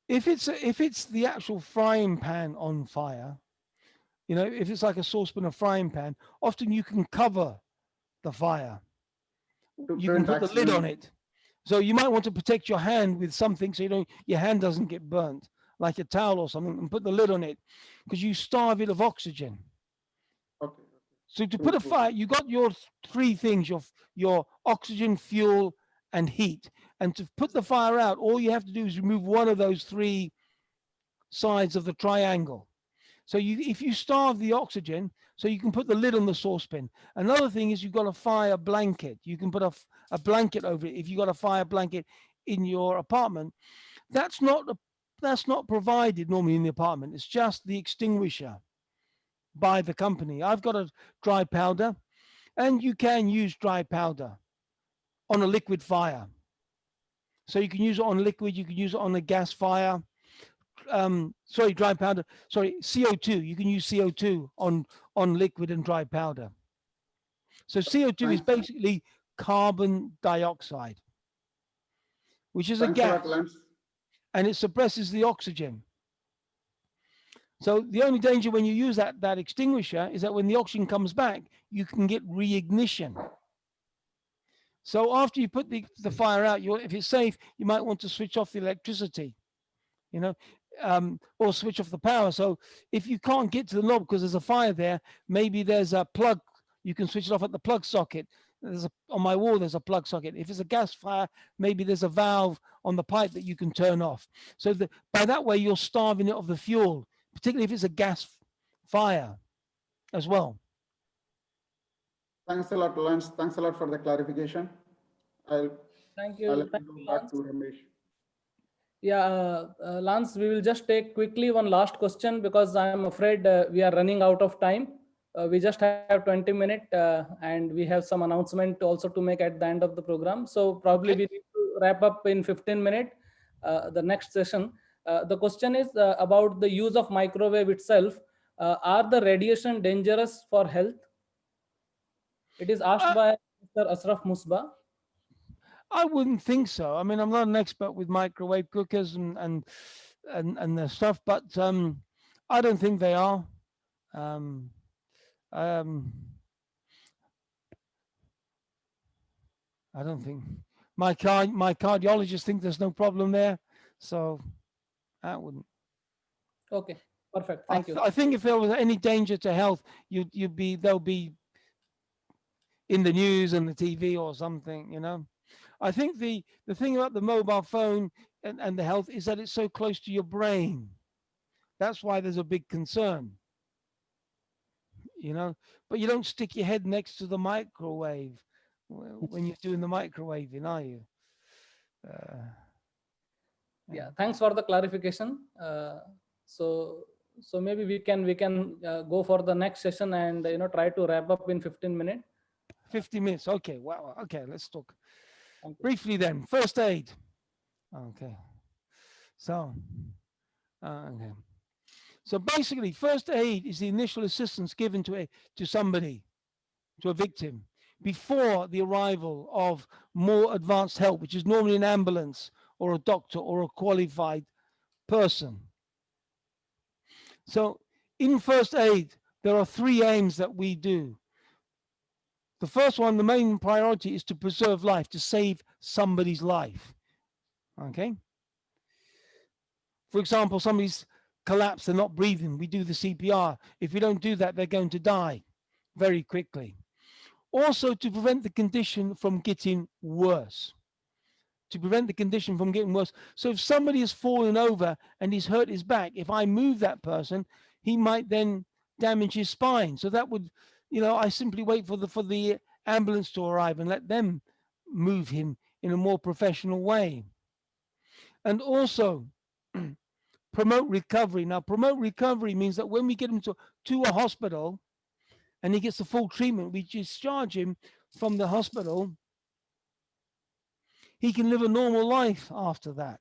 if it's the actual frying pan on fire, if it's like a saucepan or frying pan, often you can cover the fire. You can put the lid on it. So you might want to protect your hand with something so your hand doesn't get burnt, like a towel or something, and put the lid on it, because you starve it of oxygen. Okay. So to put a fire, you got your three things: your oxygen, fuel, and heat. And to put the fire out, all you have to do is remove one of those three sides of the triangle. So if you starve the oxygen, so you can put the lid on the saucepan. Another thing is you've got a fire blanket. You can put a blanket over it. If you've got a fire blanket in your apartment, that's not provided normally in the apartment. It's just the extinguisher by the company. I've got a dry powder, and you can use dry powder on a liquid fire. So you can use it on liquid, you can use it on a gas fire. Dry powder, CO2. You can use CO2 on liquid and dry powder. So CO2 is basically carbon dioxide, which is a Thanks a gas, lot, Lance. and it suppresses the oxygen. So the only danger when you use that extinguisher is that when the oxygen comes back, you can get reignition. So after you put the fire out, if it's safe, you might want to switch off the electricity, you know, or switch off the power. So if you can't get to the knob because there's a fire there, maybe there's a plug. You can switch it off at the plug socket. On my wall, there's a plug socket. If it's a gas fire, maybe there's a valve on the pipe that you can turn off. So by that way, you're starving it of the fuel, particularly if it's a gas fire as well. Thanks a lot, Lance. Thanks a lot for the clarification. Thank I'll you. let Thank you you, go back Lance. to Ramesh. Yeah, Lance, we will just take quickly one last question because I'm afraid we are running out of time. We just have 20 minutes and we have some announcement also to make at the end of the program. So probably Okay. we need to wrap up in 15 minutes, the next session. The question is about the use of microwave itself. Are the radiation dangerous for health? It is asked by Mr. Asraf Musba. I wouldn't think so. I mean, I'm not an expert with microwave cookers and the stuff, but I don't think they are. I don't think my cardiologist think there's no problem there, so I wouldn't. Okay, perfect. Thank you. I think if there was any danger to health, they'll be in the news and the TV or something, you know. I think the thing about the mobile phone and the health is that it's so close to your brain. That's why there's a big concern, you know. But you don't stick your head next to the microwave when you're doing the microwaving, are you? Yeah, thanks for the clarification. So maybe we can go for the next session and try to wrap up in 15 minutes. 50 minutes. Okay. Wow. Okay. Let's talk briefly then. First aid. Okay. So, okay. So basically, first aid is the initial assistance given to somebody, to a victim, before the arrival of more advanced help, which is normally an ambulance or a doctor or a qualified person. So in first aid, there are three aims that we do. The first one, the main priority is to preserve life, to save somebody's life. Okay. For example, somebody's collapsed, they're not breathing. We do the CPR. If we don't do that, they're going to die very quickly. Also, to prevent the condition from getting worse. To prevent the condition from getting worse. So if somebody has fallen over and he's hurt his back, if I move that person, he might then damage his spine. So that would, I simply wait for the ambulance to arrive and let them move him in a more professional way. And also promote recovery. Now, promote recovery means that when we get him to a hospital and he gets the full treatment, we discharge him from the hospital. He can live a normal life after that.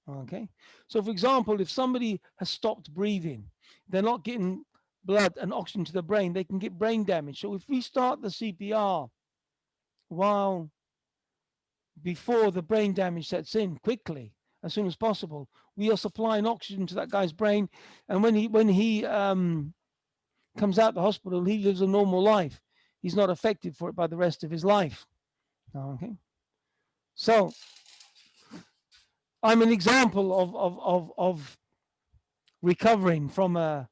Okay. So, for example, if somebody has stopped breathing, they're not getting blood and oxygen to the brain, they can get brain damage. So if we start the CPR before the brain damage sets in quickly, as soon as possible, we are supplying oxygen to that guy's brain. And when he comes out the hospital, he lives a normal life. He's not affected for it by the rest of his life. Okay. So I'm an example of recovering from a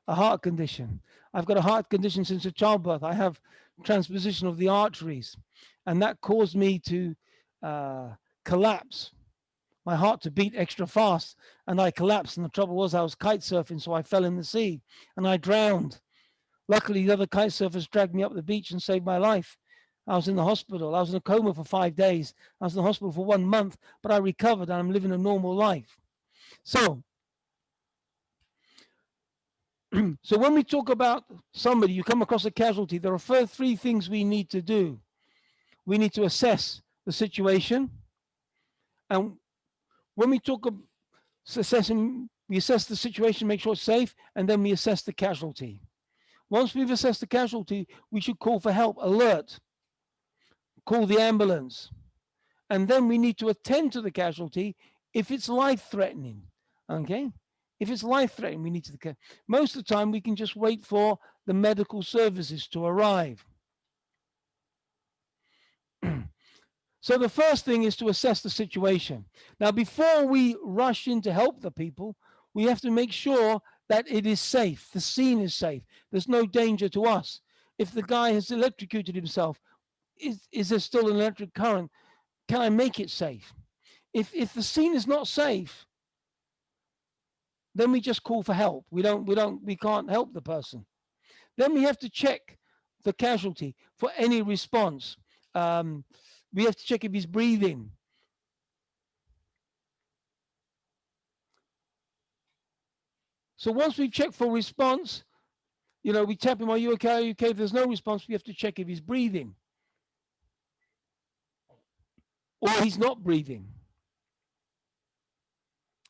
heart condition. I've got a heart condition since childbirth. I have transposition of the arteries, and that caused me to collapse, my heart to beat extra fast, and I collapsed. And the trouble was I was kite surfing, so I fell in the sea and I drowned. Luckily, the other kite surfers dragged me up the beach and saved my life. I was in the hospital. I was in a coma for 5 days. I was in the hospital for 1 month, but I recovered and I'm living a normal life. So when we talk about somebody, you come across a casualty, there are three things we need to do. We need to assess the situation. And when we talk about assessing, we assess the situation, make sure it's safe, and then we assess the casualty. Once we've assessed the casualty, we should call for help, alert. call the ambulance. And then we need to attend to the casualty if it's life-threatening, okay? If it's life-threatening, we need to, most of the time we can just wait for the medical services to arrive. So the first thing is to assess the situation. Now, before we rush in to help the people, we have to make sure that it is safe, the scene is safe, there's no danger to us. If the guy has electrocuted himself, is there still an electric current? Can I make it safe? If the scene is not safe, then we just call for help. We can't help the person. Then we have to check the casualty for any response. We have to check if he's breathing. So once we've checked for response, you know, we tap him, are you okay? Are you okay? If there's no response, we have to check if he's breathing. Or he's not breathing.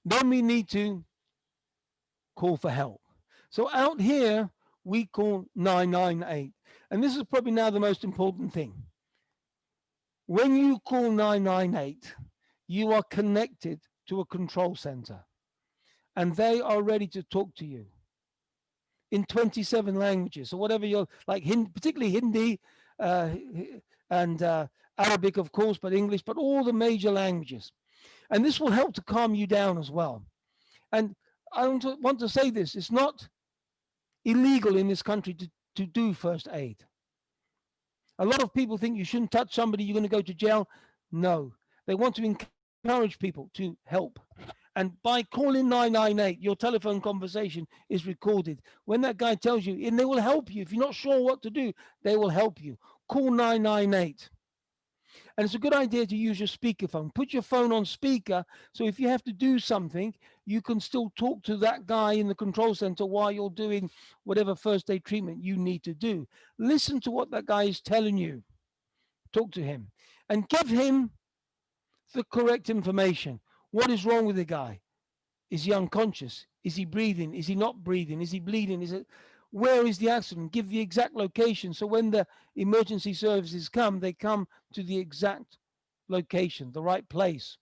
Then we need to call for help. So out here, we call 998. And this is probably now the most important thing. When you call 998, you are connected to a control center. And they are ready to talk to you in 27 languages. So whatever you're like, particularly Hindi and Arabic, of course, but English, but all the major languages. And this will help to calm you down as well. And I want to say this, it's not illegal in this country to do first aid. A lot of people think you shouldn't touch somebody, you're going to go to jail. No, they want to encourage people to help. And by calling 998, your telephone conversation is recorded. When that guy tells you, and they will help you. If you're not sure what to do, they will help you. Call 998. And it's a good idea to use your speakerphone. Put your phone on speaker, so if you have to do something, you can still talk to that guy in the control center while you're doing whatever first aid treatment you need to do. Listen to what that guy is telling you. Talk to him and give him the correct information. What is wrong with the guy? Is he unconscious? Is he breathing? Is he not breathing? Is he bleeding? Where is the accident? Give the exact location. So when the emergency services come, they come to the exact location, the right place.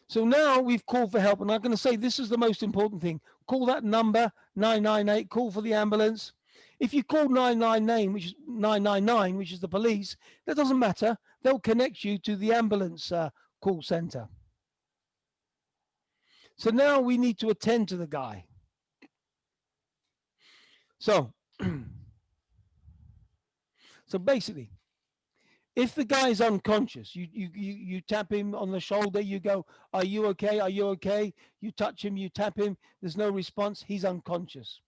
So now we've called for help, and I'm going to say this is the most important thing. Call that number, 998, call for the ambulance. If you call 999, which is the police, that doesn't matter. They'll connect you to the ambulance call center. So now we need to attend to the guy. So basically, if the guy is unconscious, you tap him on the shoulder, you go, are you okay? Are you okay? You touch him, you tap him, there's no response, he's unconscious.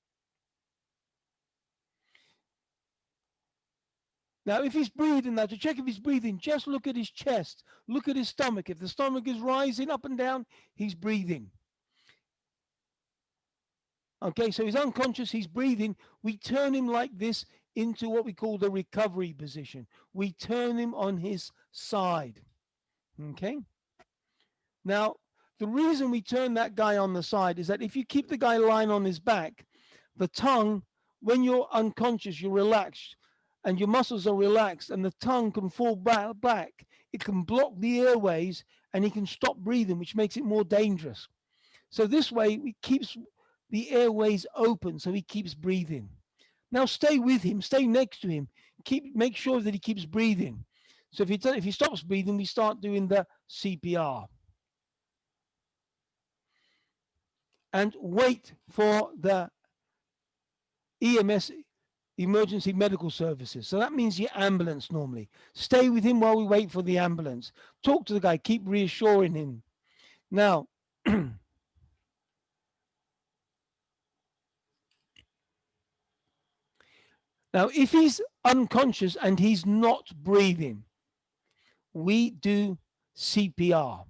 Now, if he's breathing, now to check if he's breathing, just look at his chest, look at his stomach. If the stomach is rising up and down, he's breathing. Okay, so he's unconscious, he's breathing. We turn him like this into what we call the recovery position. We turn him on his side. Okay. Now, the reason we turn that guy on the side is that if you keep the guy lying on his back, the tongue, when you're unconscious, you're relaxed and your muscles are relaxed and the tongue can fall back. It can block the airways and he can stop breathing, which makes it more dangerous. So this way, it keeps the airways open so he keeps breathing. Now stay with him, stay next to him, make sure that he keeps breathing. So if he stops breathing, we start doing the CPR. And wait for the EMS, emergency medical services. So that means the ambulance normally. Stay with him while we wait for the ambulance. Talk to the guy, keep reassuring him. Now, now, if he's unconscious and he's not breathing, we do CPR.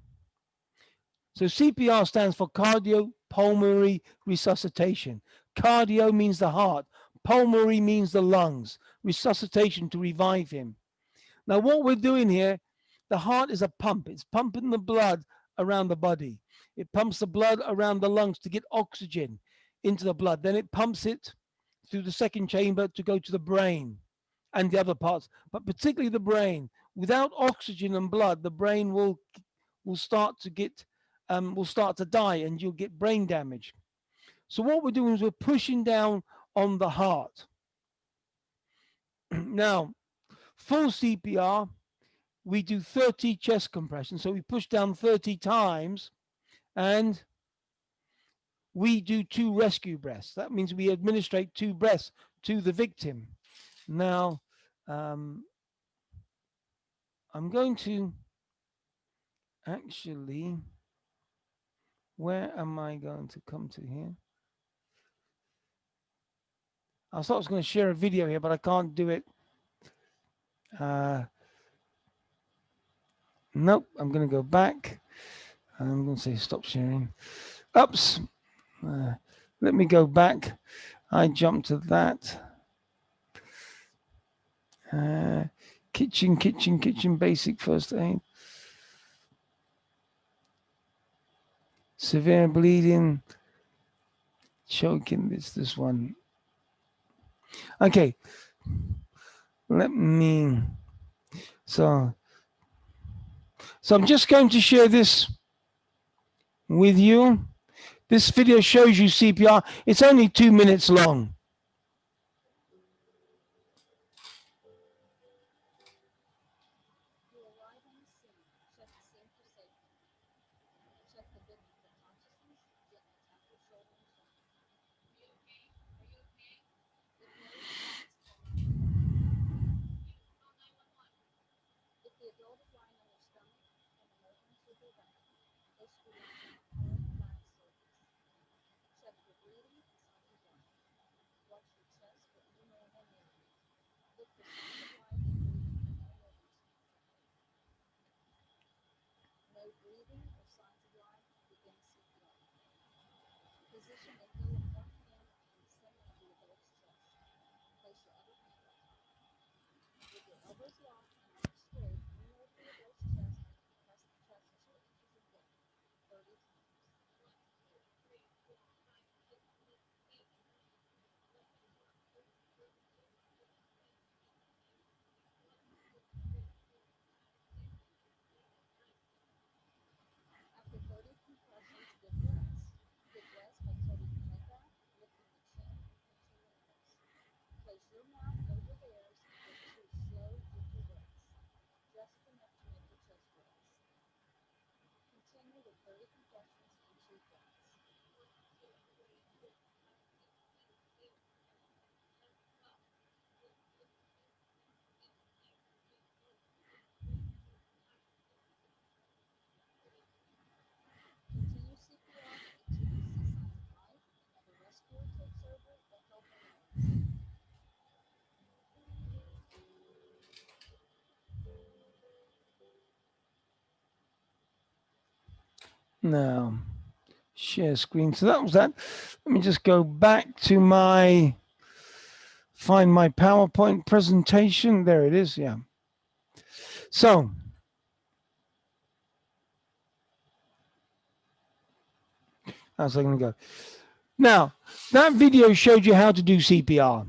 So CPR stands for cardiopulmonary resuscitation. Cardio means the heart. Pulmonary means the lungs. Resuscitation to revive him. Now, what we're doing here, the heart is a pump. It's pumping the blood around the body. It pumps the blood around the lungs to get oxygen into the blood. Then it pumps it through the second chamber to go to the brain and the other parts, but particularly the brain. Without oxygen and blood, the brain will start to get will start to die, and you'll get brain damage. So what we're doing is we're pushing down on the heart. Now, full CPR, we do 30 chest compressions. So we push down 30 times, and we do 2 rescue breaths. That means we administrate 2 breaths to the victim. Now, I'm going to actually, where am I going to come to here? I thought I was going to share a video here, but I can't do it. Nope, I'm going to go back. I'm going to say stop sharing. Oops. Let me go back. I jumped to that. Kitchen, basic first aid. Severe bleeding. Choking, it's this one. Okay. Let me, so I'm just going to share this with you. This video shows you CPR. It's only 2 minutes long. You arrive on the scene, check the scene for safety. Check the victim for consciousness, gently tap your shoulder and shoulder. If no response, call 911. If the adult is lying on their stomach and the movements will be rapid, push release and hold flat surface. Check for bleeding and signs of life. Watch your chest for any normal movement. Look for signs of life and breathing for no movements in the trachea. No breathing or signs of life, begin CPR. Position the heel of one hand in the center of the adult's chest. Place your other hand on top. With your elbows locked and arms straight, lean over the adult's chest and compress the chest 2 inches in depth, 30 times. After 30 compressions, give rest. Give rest by tilting the head back, lifting the chin, and pinching the nose. Place your mouth over theirs and give 2 slow, gentle breaths, just enough to make the chest rise. Continue with 30 compressions and 2 breaths. Continue CPR until you see signs of life, another rescuer takes over, or help arrives. Now, share screen. So that was that. Let me just go back to my, find my PowerPoint presentation. There it is. Yeah. So, how's that going to go? Now, that video showed you how to do CPR.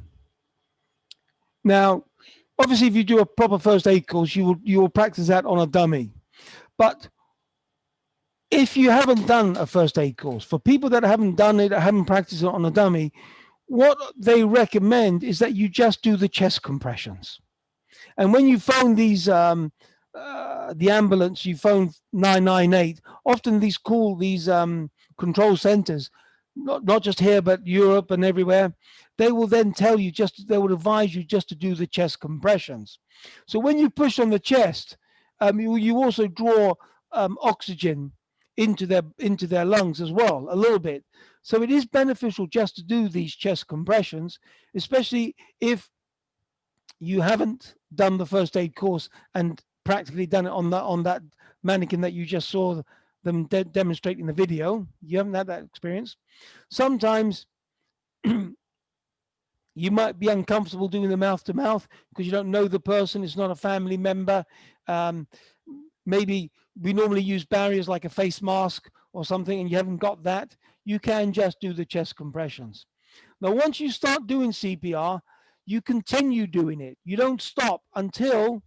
Now, obviously, if you do a proper first aid course, you will practice that on a dummy. But if you haven't done a first aid course, for people that haven't done it, haven't practiced it on a dummy, what they recommend is that you just do the chest compressions. And when you phone these, the ambulance, you phone 998, often these call these control centers, not just here, but Europe and everywhere, they will then tell you they will advise you just to do the chest compressions. So when you push on the chest, you also draw oxygen into their lungs as well, a little bit. So it is beneficial just to do these chest compressions, especially if you haven't done the first aid course and practically done it on that mannequin that you just saw them demonstrating the video. You haven't had that experience. Sometimes you might be uncomfortable doing the mouth to mouth because you don't know the person, it's not a family member. Maybe we normally use barriers like a face mask or something, and you haven't got that. You can just do the chest compressions. Now, once you start doing CPR, you continue doing it. You don't stop until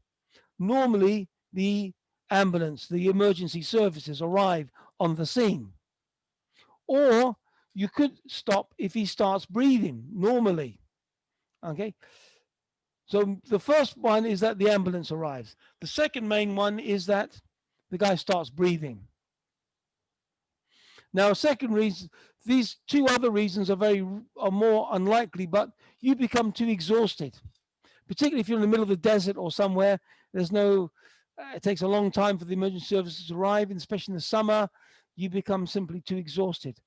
normally the ambulance, the emergency services arrive on the scene. Or you could stop if he starts breathing normally. Okay. So the first one is that the ambulance arrives. The second main one is that the guy starts breathing. Now, second reason, these two other reasons are more unlikely, but you become too exhausted, particularly if you're in the middle of the desert or somewhere. There's no, it takes a long time for the emergency services to arrive, and especially in the summer, you become simply too exhausted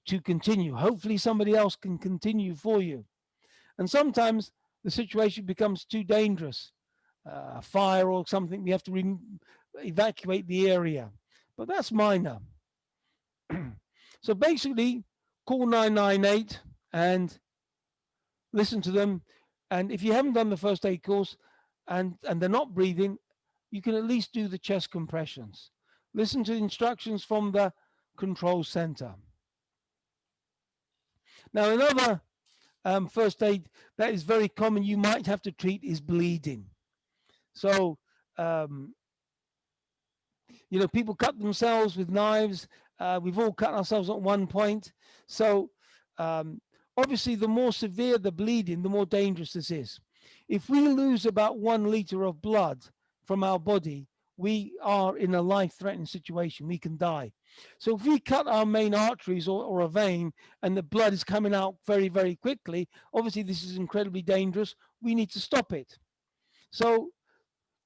to continue. Hopefully, somebody else can continue for you. And sometimes the situation becomes too dangerous, a fire or something. We have to evacuate the area, but that's minor. So basically, call 998 and listen to them. And if you haven't done the first aid course and they're not breathing, you can at least do the chest compressions. Listen to the instructions from the control center. Now, another first aid that is very common you might have to treat is bleeding. So, people cut themselves with knives. We've all cut ourselves at one point. So, obviously, the more severe the bleeding, the more dangerous this is. If we lose about 1 liter of blood from our body, we are in a life-threatening situation. We can die. So if we cut our main arteries or a vein and the blood is coming out very, very quickly, obviously this is incredibly dangerous. We need to stop it. So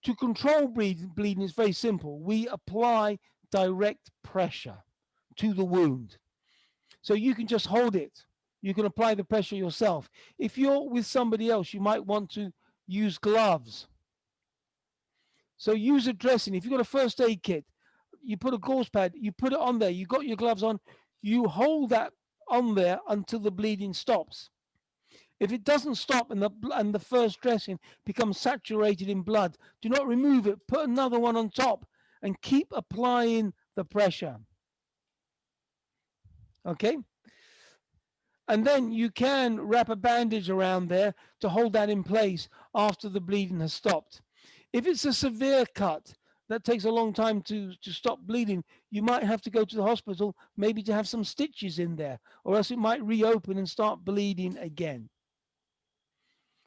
to control bleeding is very simple. We apply direct pressure to the wound. So you can just hold it. You can apply the pressure yourself. If you're with somebody else, you might want to use gloves. So use a dressing. If you've got a first aid kit, you put a gauze pad, you put it on there, you got your gloves on, you hold that on there until the bleeding stops. If it doesn't stop and the first dressing becomes saturated in blood, do not remove it. Put another one on top and keep applying the pressure. Okay? And then you can wrap a bandage around there to hold that in place after the bleeding has stopped. If it's a severe cut that takes a long time to stop bleeding, you might have to go to the hospital, maybe to have some stitches in there, or else it might reopen and start bleeding again.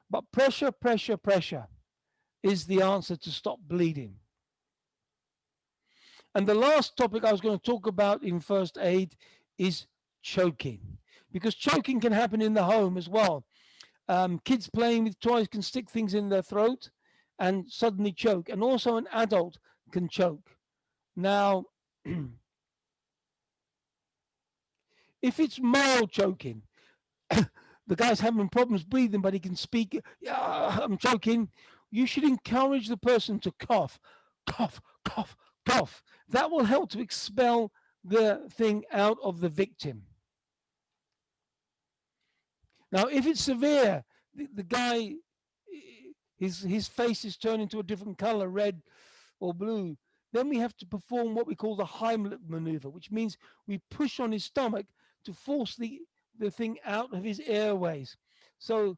But pressure, pressure, pressure is the answer to stop bleeding. And the last topic I was going to talk about in first aid is choking, because choking can happen in the home as well. Kids playing with toys can stick things in their throat and suddenly choke, and also an adult can choke. Now, if it's mild choking, the guy's having problems breathing, but he can speak, I'm choking, you should encourage the person to cough, cough, cough, cough. That will help to expel the thing out of the victim. Now, if it's severe, the guy, his face is turning to a different color, red or blue, then we have to perform what we call the Heimlich maneuver, which means we push on his stomach to force the thing out of his airways. So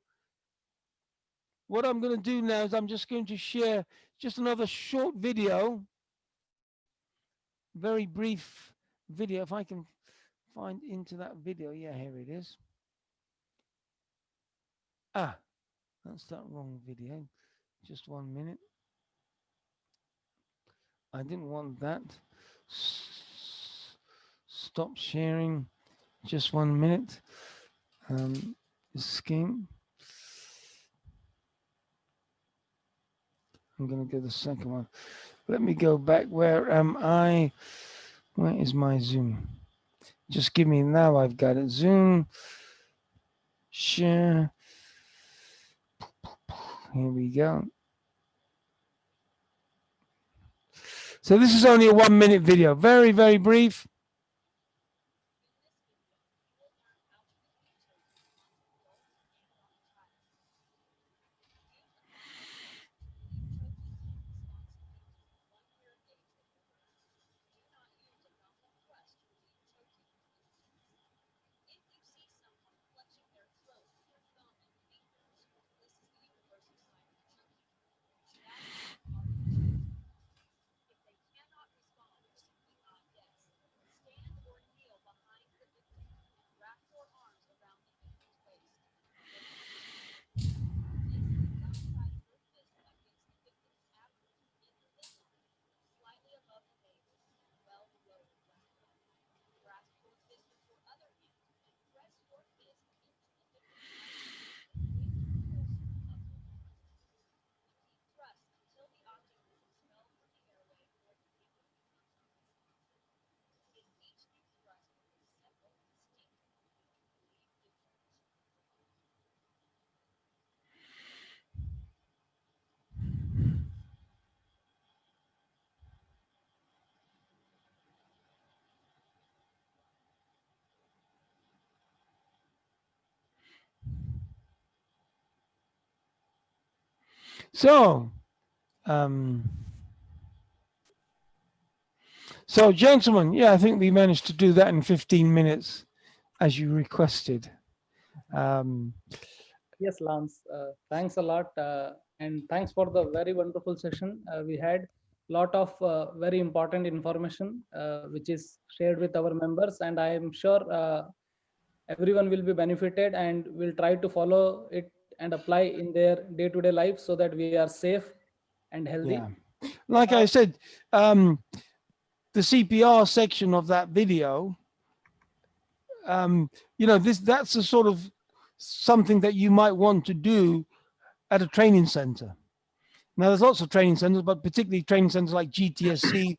what I'm going to do now is I'm just going to share just another short video, very brief video. If I can find into that video. Yeah, here it is. That's that wrong video. Just 1 minute. I didn't want that. Stop sharing. Just 1 minute. Scheme. I'm going to go to the second one. Let me go back. Where am I? Where is my Zoom? Just give me now. I've got it. Zoom. Share. Here we go. So this is only a 1 minute video. Very, very brief. So, um, so gentlemen, yeah, I think we managed to do that in 15 minutes as you requested. Yes, Lance, thanks a lot. And thanks for the very wonderful session. We had lot of very important information, which is shared with our members. And I am sure everyone will be benefited and will try to follow it and apply in their day-to-day life so that we are safe and healthy. Yeah. Like I said, the CPR section of that video, you know, that's a sort of something that you might want to do at a training center. Now, there's lots of training centers, but particularly training centers like GTSC.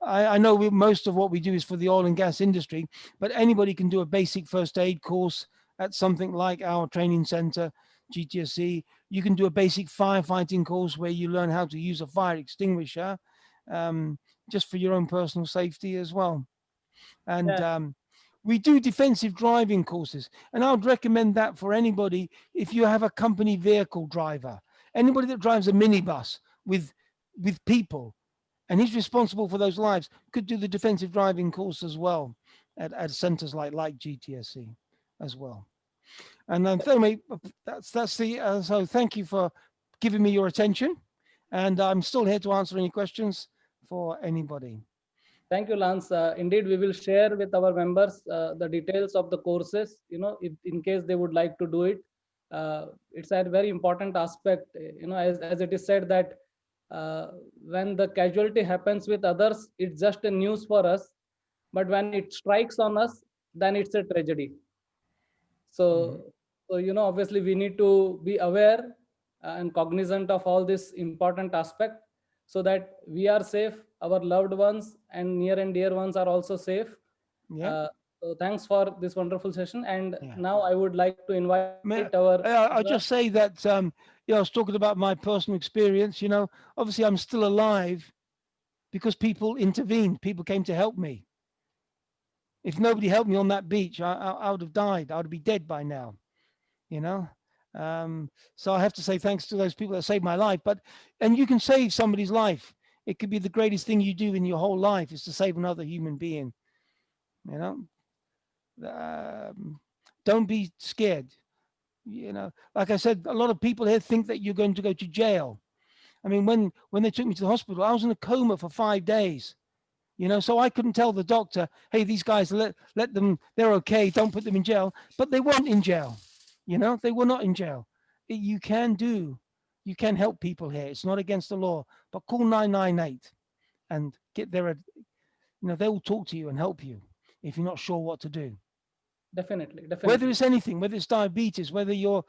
I know most of what we do is for the oil and gas industry, but anybody can do a basic first aid course at something like our training center, GTSC. You can do a basic firefighting course where you learn how to use a fire extinguisher, just for your own personal safety as well. And Yeah. we do defensive driving courses, and I would recommend that for anybody if you have a company vehicle driver, anybody that drives a minibus with people, and he's responsible for those lives, could do the defensive driving course as well at centers like GTSC as well. And then anyway, that's the so thank you for giving me your attention, and I'm still here to answer any questions for anybody. Thank you, Lance. Indeed, we will share with our members the details of the courses, you know, if in case they would like to do it. It's a very important aspect, you know, as it is said that when the casualty happens with others, it's just a news for us. But when it strikes on us, then it's a tragedy. So, you know, obviously we need to be aware and cognizant of all this important aspect so that we are safe, our loved ones and near and dear ones are also safe. Yeah. So thanks for this wonderful session. And Yeah. now I would like to invite I'll just say that, you know, I was talking about my personal experience, you know, obviously I'm still alive because people intervened, people came to help me. If nobody helped me on that beach, I would have died. I would be dead by now, you know. So I have to say thanks to those people that saved my life. And you can save somebody's life. It could be the greatest thing you do in your whole life is to save another human being, you know. Don't be scared. You know, like I said, a lot of people here think that you're going to go to jail. I mean, when they took me to the hospital, I was in a coma for 5 days. You know, so I couldn't tell the doctor, hey, these guys, let them, they're okay, don't put them in jail. But they weren't in jail. You know, they were not in jail. You can help people here. It's not against the law. But call 998 and get there. You know, they will talk to you and help you if you're not sure what to do. Definitely. Whether it's anything, whether it's diabetes, whether your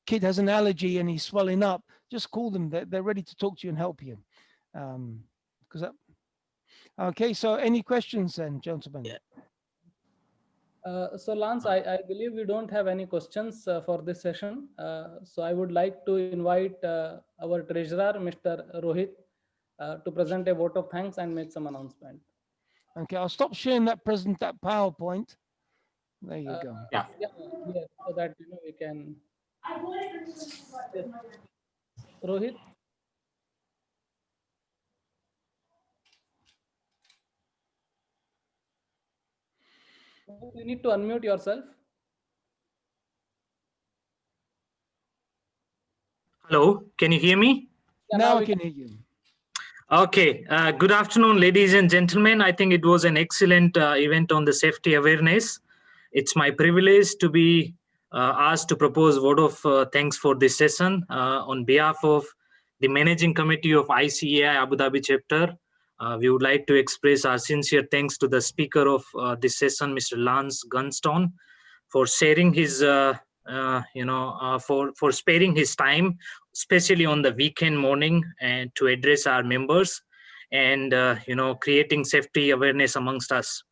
kid has an allergy and he's swelling up, just call them. They're ready to talk to you and help you. Okay, so any questions then, gentlemen? Yeah. So Lance, I believe we don't have any questions for this session. So I would like to invite our treasurer, Mr. Rohit, to present a vote of thanks and make some announcement. Okay, I'll stop sharing that PowerPoint. There you go. Yeah. Yeah, so that you know we can. Yes. Rohit. You need to unmute yourself. Hello, can you hear me? Yeah, now I can hear you. Okay, good afternoon, ladies and gentlemen. I think it was an excellent event on the safety awareness. It's my privilege to be asked to propose vote of thanks for this session on behalf of the Managing Committee of ICAI Abu Dhabi chapter. We would like to express our sincere thanks to the speaker of this session, Mr. Lance Gunston, for sharing his for sparing his time, especially on the weekend morning, and to address our members and creating safety awareness amongst us.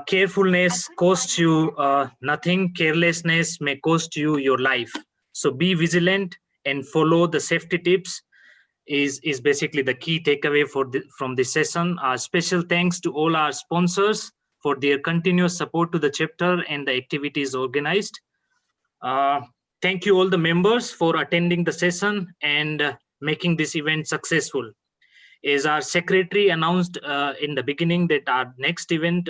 Carefulness costs you nothing. Carelessness may cost you your life. So be vigilant and follow the safety tips is basically the key takeaway from this session. Special thanks to all our sponsors for their continuous support to the chapter and the activities organized. thank you all the members for attending the session and making this event successful. As our secretary announced in the beginning that our next event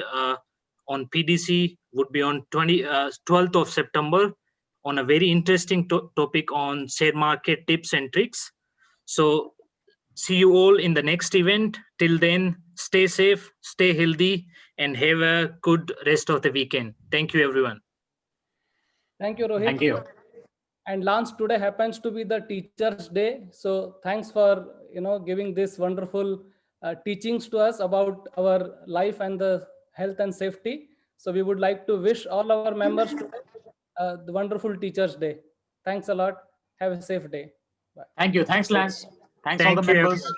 on PDC would be on 12th of September on a very interesting topic on share market tips and tricks. So see you all in the next event. Till then, stay safe, stay healthy, and have a good rest of the weekend. Thank you, everyone. Thank you, Rohit. Thank you. And Lance, today happens to be the Teachers' Day. So thanks for giving this wonderful teachings to us about our life and the health and safety. So we would like to wish all our members today, the wonderful Teachers' Day. Thanks a lot. Have a safe day. Bye. Thank you. Thanks, Lance. Thanks all the Thank you, members.